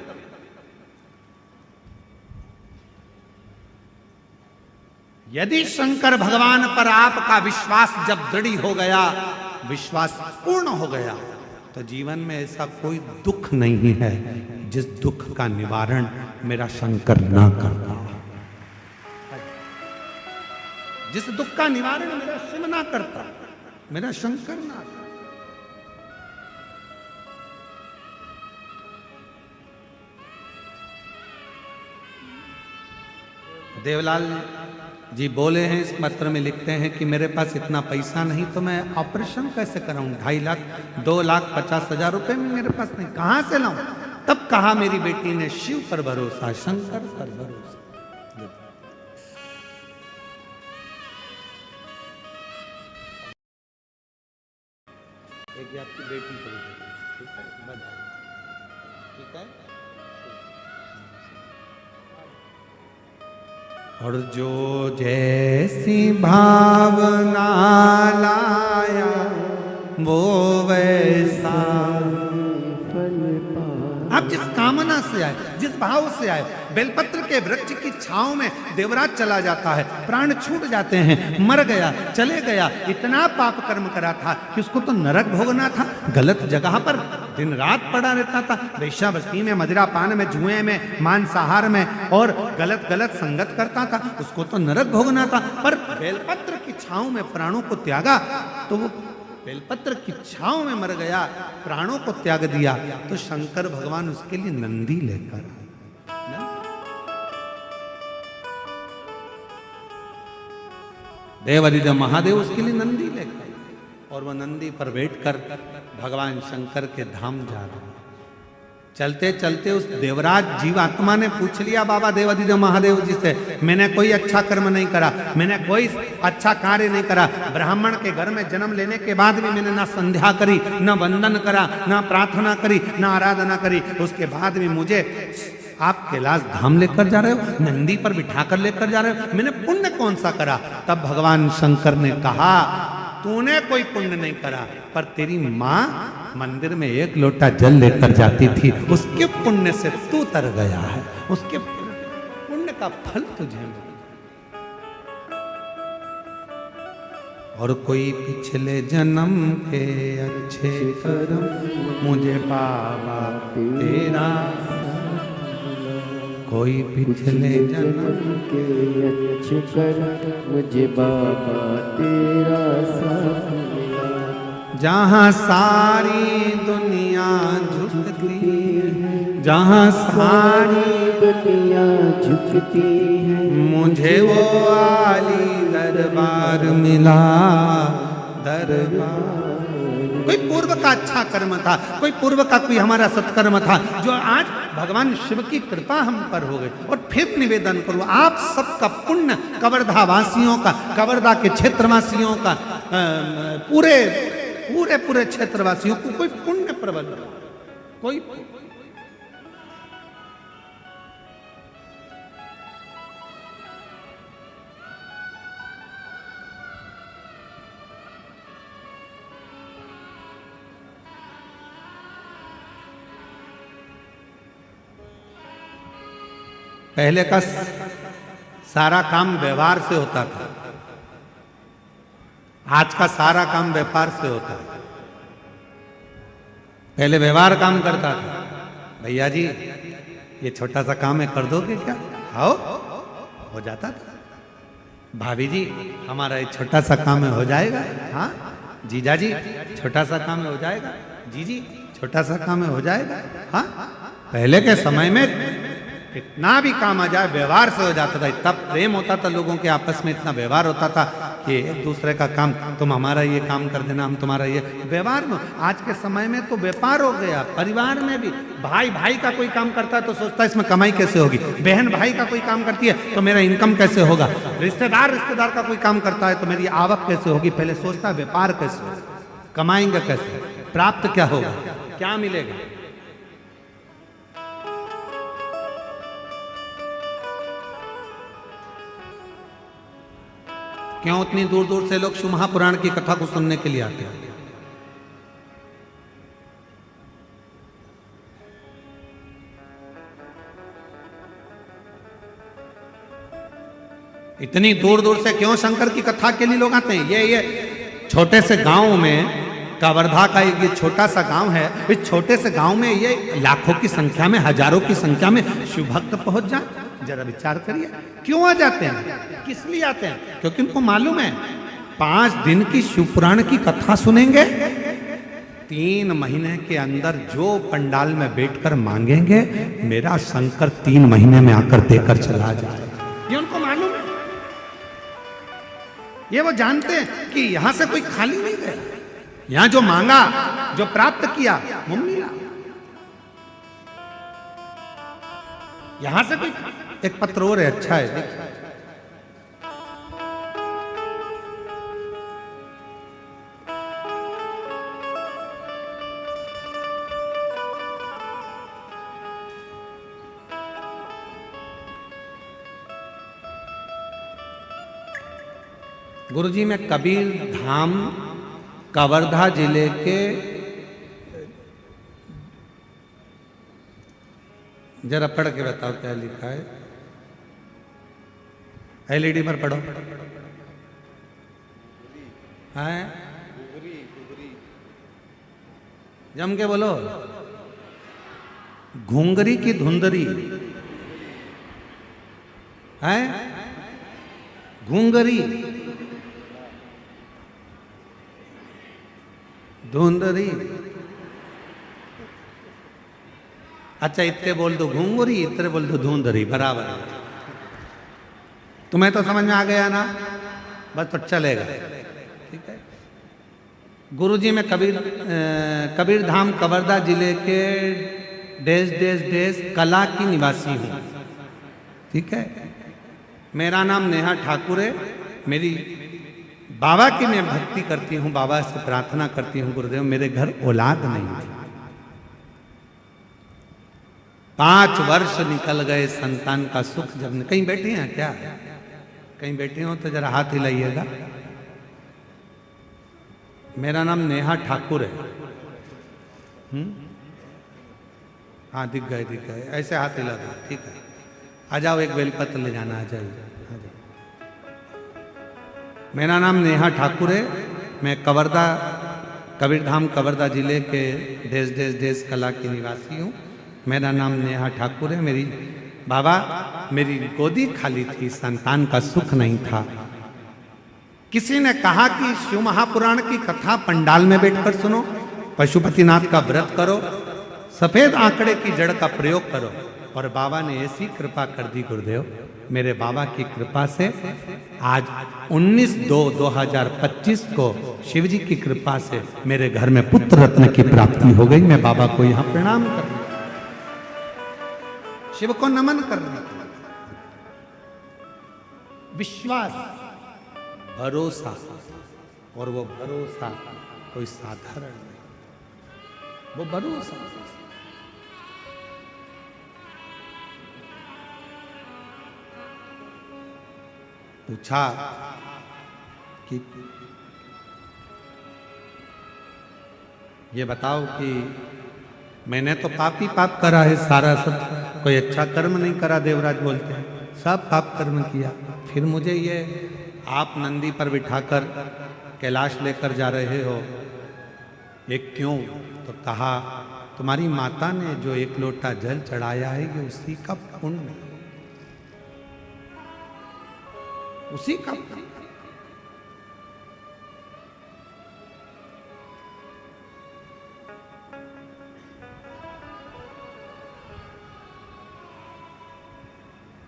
यदि शंकर भगवान पर आपका विश्वास जब दृढ़ हो गया, विश्वास पूर्ण हो गया, तो जीवन में ऐसा कोई दुख नहीं है जिस दुख का निवारण मेरा शंकर ना करता। जिस दुख का निवारण मेरा शिव ना करता, मेरा शंकर ना करता। देवलाल जी बोले हैं, इस पत्र में लिखते हैं कि मेरे पास इतना पैसा नहीं तो मैं ऑपरेशन कैसे कराऊं, 2.5 लाख 2,50,000 रुपए में मेरे पास नहीं, कहां से लाऊं? तब कहा मेरी बेटी ने, शिव पर भरोसा, शंकर पर भरोसा। एक आपकी बेटी को, ठीक है, बधाई, ठीक है। और जो जैसी भावना लाया वो वैसा फल पा। आप जिस कामना से आए, जिस भाव से आए, बेलपत्र के वृक्ष की छांव में देवराज चला जाता है, प्राण छूट जाते हैं, मर गया, चले गया, इतना पाप कर्म करा था कि उसको तो नरक भोगना था, गलत जगह पर दिन रात पड़ा रहता था, वेश्यावृत्ति में, मदिरापान में, जुए में, मांसाहार में और गलत गलत संगत करता था, उसको तो नरक भोगना था। पर बेलपत्र की छांव में प्राणों को त्यागा तो वो बेलपत्र की छांव में मर गया, प्राणों को त्याग दिया, तो शंकर भगवान उसके लिए नंदी लेकर आए। देवादिदेव महादेव उसके लिए नंदी लेकर आए, और वह नंदी पर बैठकर भगवान शंकर के धाम जा रहे हैं। चलते चलते उस देवराज जीवात्मा ने पूछ लिया बाबा देवादिदेव महादेव जी से, मैंने कोई अच्छा कर्म नहीं करा, मैंने कोई अच्छा कार्य नहीं करा, ब्राह्मण के घर में जन्म लेने के बाद भी मैंने ना संध्या करी, ना वंदन करा, ना प्रार्थना करी, ना आराधना करी, उसके बाद भी मुझे आप कैलाश धाम लेकर जा रहे हो, नंदी पर बिठाकर लेकर जा रहे हो, मैंने पुण्य कौन सा करा? तब भगवान शंकर ने कहा, तूने कोई पुण्य नहीं करा, पर तेरी माँ मंदिर में 1 लोटा जल लेकर जाती थी, उसके पुण्य से तू तर गया है, उसके पुण्य का फल तुझे मिला। और कोई पिछले जन्म के अच्छे कर्म मुझे बाबा तेरा, कोई पिछले जन्म के अच्छे कर्म मुझे बाबा तेरा साथ मिला। जहाँ सारी दुनिया झुकती है, जहाँ सारी दुनिया झुकती है, मुझे वो आली दरबार मिला, दरबार। कोई पूर्व का अच्छा कर्म था, कोई पूर्व का कोई हमारा सत्कर्म था, जो आज भगवान शिव की कृपा हम पर हो गई। और फिर निवेदन करूं, आप सबका पुण्य, कवर्धा वासियों का, कवर्धा के क्षेत्रवासियों का, पूरे पूरे पूरे क्षेत्रवासियों को कोई पुण्य प्रबल, कोई पहले का सारा काम व्यवहार से होता था, आज का सारा काम व्यापार से होता है। पहले व्यवहार काम करता था, भैया जी ये छोटा सा काम है, कर दोगे क्या? आओ, हो जाता था। भाभी जी हमारा ये छोटा सा काम है, हो जाएगा? हाँ। जीजा जी छोटा सा काम है, हो जाएगा? जी छोटा सा काम है, हो जाएगा? हाँ। पहले के समय में कितना भी काम आ जाए व्यवहार से हो जाता था, इतना प्रेम होता था लोगों के आपस में, इतना व्यवहार होता था कि एक दूसरे का काम, तुम हमारा ये काम कर देना, हम तुम्हारा ये। व्यवहार में आज के समय में तो व्यापार हो गया। परिवार में भी भाई भाई का कोई काम करता है तो सोचता है इसमें कमाई कैसे होगी, बहन भाई का कोई काम करती है तो मेरा इनकम कैसे होगा, रिश्तेदार का कोई काम करता है तो मेरी आवक कैसे होगी। पहले सोचता है व्यापार कैसे होगा, कमाएंगे कैसे, प्राप्त क्या होगा, क्या मिलेगा। क्यों इतनी दूर दूर से लोग शिव महापुराण की कथा को सुनने के लिए आते हैं। इतनी दूर दूर से क्यों शंकर की कथा के लिए लोग आते हैं। ये छोटे से गांव में, कवर्धा का एक ये छोटा सा गांव है, इस छोटे से गांव में ये लाखों की संख्या में, हजारों की संख्या में शिव भक्त पहुंच जाए। जरा विचार करिए क्यों आ जाते हैं, किस लिए आते हैं। क्योंकि उनको मालूम है 5 दिन की शिव पुराण की कथा सुनेंगे, 3 महीने के अंदर जो पंडाल में बैठकर मांगेंगे मेरा शंकर 3 महीने में आकर देकर चला जाए। ये उनको मालूम है। ये वो जानते हैं कि यहां से कोई खाली नहीं गया, यहां जो मांगा, जो प्राप्त किया वो मिला। यहां से कोई, एक पत्र और है, अच्छा है, देखिए। गुरुजी मैं कबीर धाम कवर्धा जिले के, जरा पढ़ के बताओ क्या लिखा है। एलईडी पर पढ़ो। है जम के बोलो। घुंगरी की धुंधरी है, घुंगरी धुंधरी। अच्छा इतने बोल दो घुंगरी, इतने बोल दो धुंधरी, बराबर है। तुम्हें तो समझ में आ गया ना, बस तो चलेगा, ठीक है। गुरुजी मैं कबीर धाम कवर्धा जिले के देश देश देश कला की निवासी हूँ, ठीक है। मेरा नाम नेहा ठाकुर है। मेरी बाबा की मैं भक्ति करती हूँ, बाबा से प्रार्थना करती हूँ, गुरुदेव मेरे घर औलाद नहीं थी। 5 वर्ष निकल गए संतान का सुख जब। कहीं बैठे हैं क्या, कहीं बैठे हो तो जरा हाथ हिलाइएगा। मेरा नाम नेहा ठाकुर है। हाँ दिख गए, ऐसे हाथ हिला दो, ठीक है। आ जाओ, एक बेलपत्र ले जाना, आ जाइए, आ जाओ। मेरा नाम नेहा ठाकुर है। मैं कबीर धाम कवर्धा जिले के देश देश देश कला की निवासी हूँ। मेरा नाम नेहा ठाकुर है। मेरी बाबा, मेरी गोदी खाली थी, संतान का सुख नहीं था। किसी ने कहा कि शिव महापुराण की कथा पंडाल में बैठकर सुनो, पशुपतिनाथ का व्रत करो, सफेद आंकड़े की जड़ का प्रयोग करो। और बाबा ने ऐसी कृपा कर दी गुरुदेव, मेरे बाबा की कृपा से आज 19/2/2025 को शिव जी की कृपा से मेरे घर में पुत्र रत्न की प्राप्ति हो गई। मैं बाबा को यहां प्रणाम कर रहा हूं, शिव को नमन कर रहा हूं। विश्वास, भरोसा, और वो भरोसा कोई साधारण नहीं, वो भरोसा। पूछा कि ये बताओ कि मैंने तो पाप ही पाप करा है सारा, सब कोई अच्छा कर्म नहीं करा। देवराज बोलते हैं सब पाप कर्म किया, फिर मुझे ये आप नंदी पर बिठाकर कैलाश लेकर जा रहे हो, ये क्यों? तो कहा तुम्हारी माता ने जो 1 लोटा जल चढ़ाया है ये उसी का पुण्य, उसी का।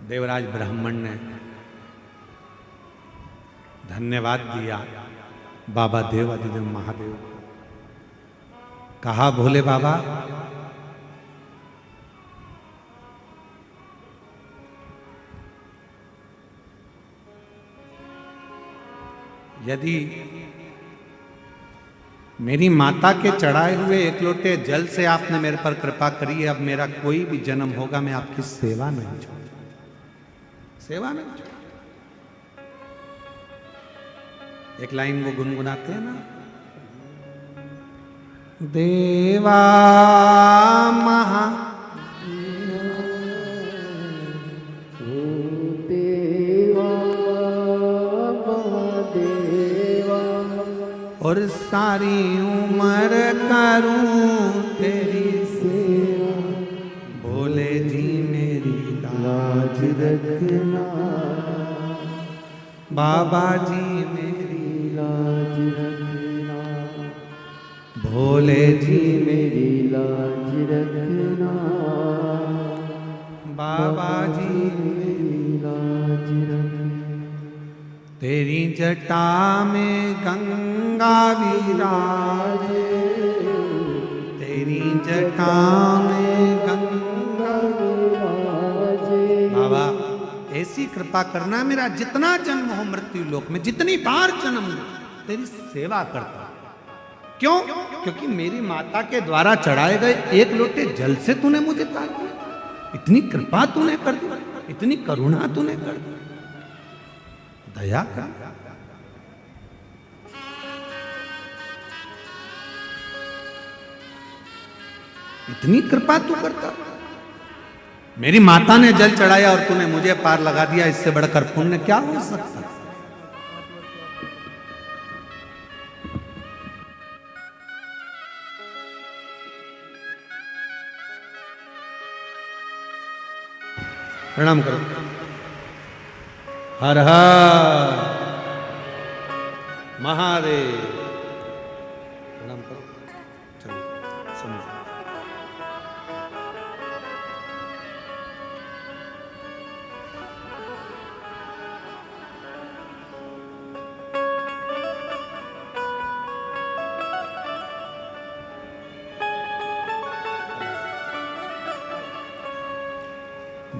देवराज ब्राह्मण ने धन्यवाद दिया बाबा देव अधिदेव महादेव को। कहा भोले बाबा, यदि मेरी माता के चढ़ाए हुए एक लोटे जल से आपने मेरे पर कृपा करी है, अब मेरा कोई भी जन्म होगा मैं आपकी सेवा नहीं छोड़ूंगा, सेवा नहीं छोड़ूंगा। एक लाइन वो गुनगुनाते हैं ना, देवा महा देवा महादेवा और सारी उम्र करूं तेरी सेवा, भोले जी मेरी लाज रखना बाबा जी मेरी लाज रखना, भोले जी मेरी लाज रखना बाबा जी मेरी लाज रखना। तेरी जटा में गंगा विराजे, तेरी जटा में गंगा विराजे। बाबा ऐसी कृपा करना, मेरा जितना जन्म हो मृत्यु लोक में, जितनी बार जन्म हो तेरी सेवा करता। क्यों? क्योंकि मेरी माता के द्वारा चढ़ाए गए एक लोटे जल से तूने मुझे पार किया, इतनी कृपा तूने कर दी, इतनी करुणा तूने कर दी, दया कर। इतनी कृपा तू करता। मेरी माता ने जल चढ़ाया और तूने मुझे पार लगा दिया, इससे बढ़कर पुण्य क्या हो सकता। प्रणाम करो। हर हर महादेव। प्रणाम करो। चलो समझो।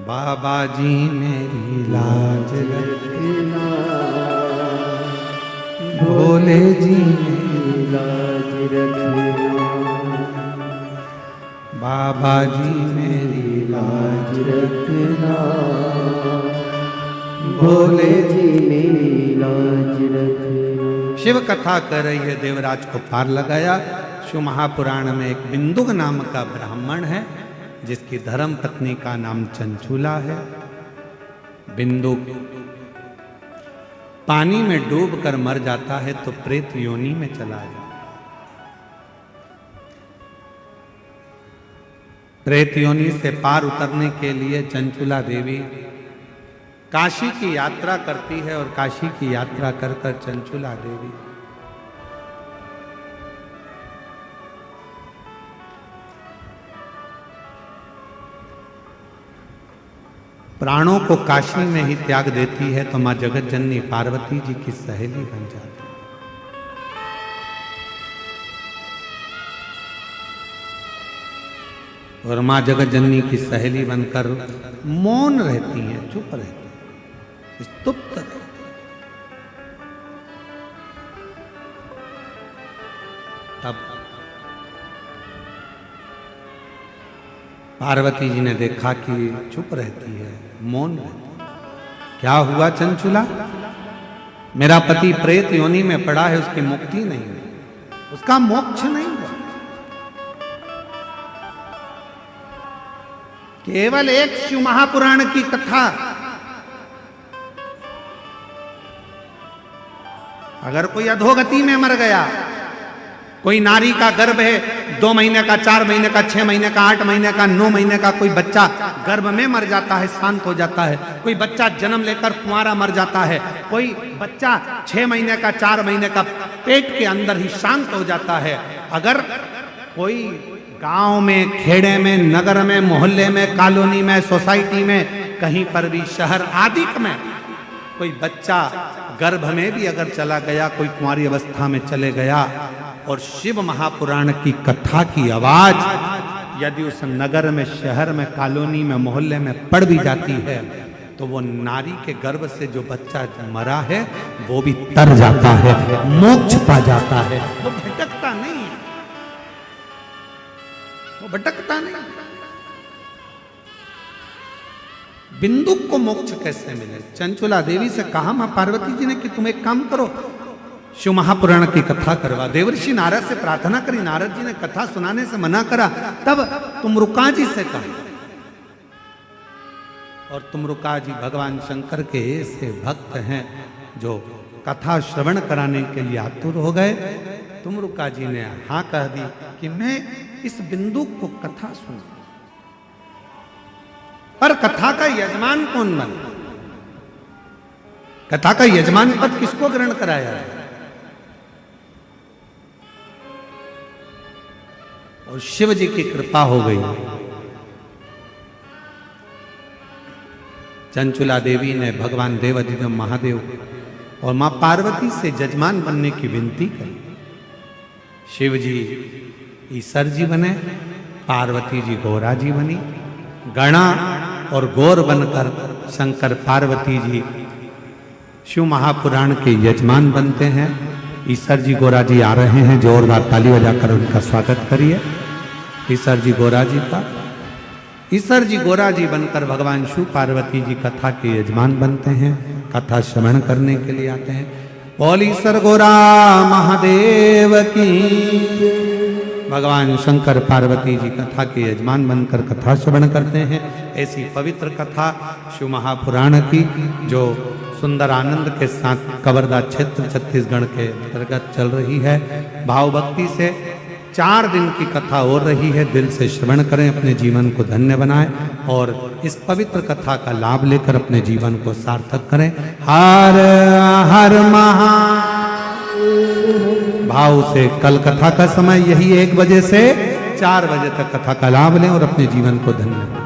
बाबा जी मेरी लाज रखना, भोले जी मेरी लाज रखना, बाबा जी मेरी लाज रखना, भोले जी मेरी लाज रखना। शिव कथा कर रही है, देवराज को पार लगाया। शिव महापुराण में एक बिंदुक नाम का ब्राह्मण है जिसकी धर्म पत्नी का नाम चंचूला है। बिंदुक पानी में डूबकर मर जाता है तो प्रेत योनि में चला जाता है। प्रेत योनि से पार उतरने के लिए चंचूला देवी काशी की यात्रा करती है और काशी की यात्रा कर कर चंचूला देवी प्राणों को काशी में ही त्याग देती है तो मां जगत जननी पार्वती जी की सहेली बन जाती है। और मां जगत जननी की सहेली बनकर मौन रहती हैं, चुप रहती हैं, स्तुप्त रहती हैं। तब पार्वती जी ने देखा कि चुप रहती है, मौन रहती है। क्या हुआ चंचूला? मेरा पति प्रेत योनि में पड़ा है, उसकी मुक्ति नहीं हुई, उसका मोक्ष नहीं हुआ। केवल एक शिव महापुराण की कथा, अगर कोई अधोगति में मर गया, कोई नारी का गर्भ है, 2 महीने का, 4 महीने का, 6 महीने का, 8 महीने का, 9 महीने का कोई बच्चा गर्भ में मर जाता है, शांत हो जाता है। कोई बच्चा जन्म लेकर कुंवारा मर जाता है, कोई बच्चा 6 महीने का, 4 महीने का पेट के अंदर ही शांत हो जाता है। अगर कोई गांव में, खेड़े में, नगर में, मोहल्ले में, कॉलोनी में, सोसाइटी में, कहीं पर भी, शहर आदि में कोई बच्चा गर्भ में भी अगर चला गया, कोई कुंवारी अवस्था में चले गया और शिव महापुराण की कथा की आवाज यदि उस नगर में, शहर में, कॉलोनी में, मोहल्ले में पड़ भी जाती है तो वो नारी के गर्भ से जो बच्चा मरा है वो भी तर जाता है, मोक्ष पा जाता है, वो भटकता नहीं है, वो भटकता नहीं। बिंदु को मोक्ष कैसे मिले? चंचुला देवी से कहा मां पार्वती जी ने कि तुम एक काम करो, शिव महापुराण की कथा करवा। देवर्षि नारद से प्रार्थना करी, नारद जी ने कथा सुनाने से मना करा, तब तुमरुका जी से कहा, और तुमरुका जी भगवान शंकर के ऐसे भक्त हैं जो कथा श्रवण कराने के लिए आतुर हो गए। तुमरुका जी ने हाँ कह दी कि मैं इस बिंदु को कथा सुन, पर कथा का यजमान कौन बना? कथा का यजमान पद किसको ग्रहण कराया है? और शिव जी की कृपा हो गई। चंचुला देवी ने भगवान देवाधिदेव महादेव और मां पार्वती से जजमान बनने की विनती करी। शिव जी ईसर जी बने, पार्वती जी गौरा जी बनी। गणा और गौर बनकर शंकर पार्वती जी शिव महापुराण के यजमान बनते हैं। ईसर जी गौरा जी आ रहे हैं, जोरदार ताली बजाकर उनका स्वागत करिए। ईसर जी गौरा जी का, ईसर जी गौरा जी बनकर भगवान शिव पार्वती जी कथा के यजमान बनते हैं, कथा श्रवण करने के लिए आते हैं। बोल ईसर गौरा महादेव की। भगवान शंकर पार्वती जी कथा के यजमान बनकर कथा श्रवण करते हैं। ऐसी पवित्र कथा शिव महापुराण की जो सुंदर आनंद के साथ कवर्धा क्षेत्र छत्तीसगढ़ के अंतर्गत चल रही है। भाव भक्ति से 4 दिन की कथा हो रही है। दिल से श्रवण करें, अपने जीवन को धन्य बनाएं और इस पवित्र कथा का लाभ लेकर अपने जीवन को सार्थक करें। हर हर महा भाव से कल कथा का समय यही 1 बजे से 4 बजे तक कथा का लाभ लें और अपने जीवन को धन्य बनाएं।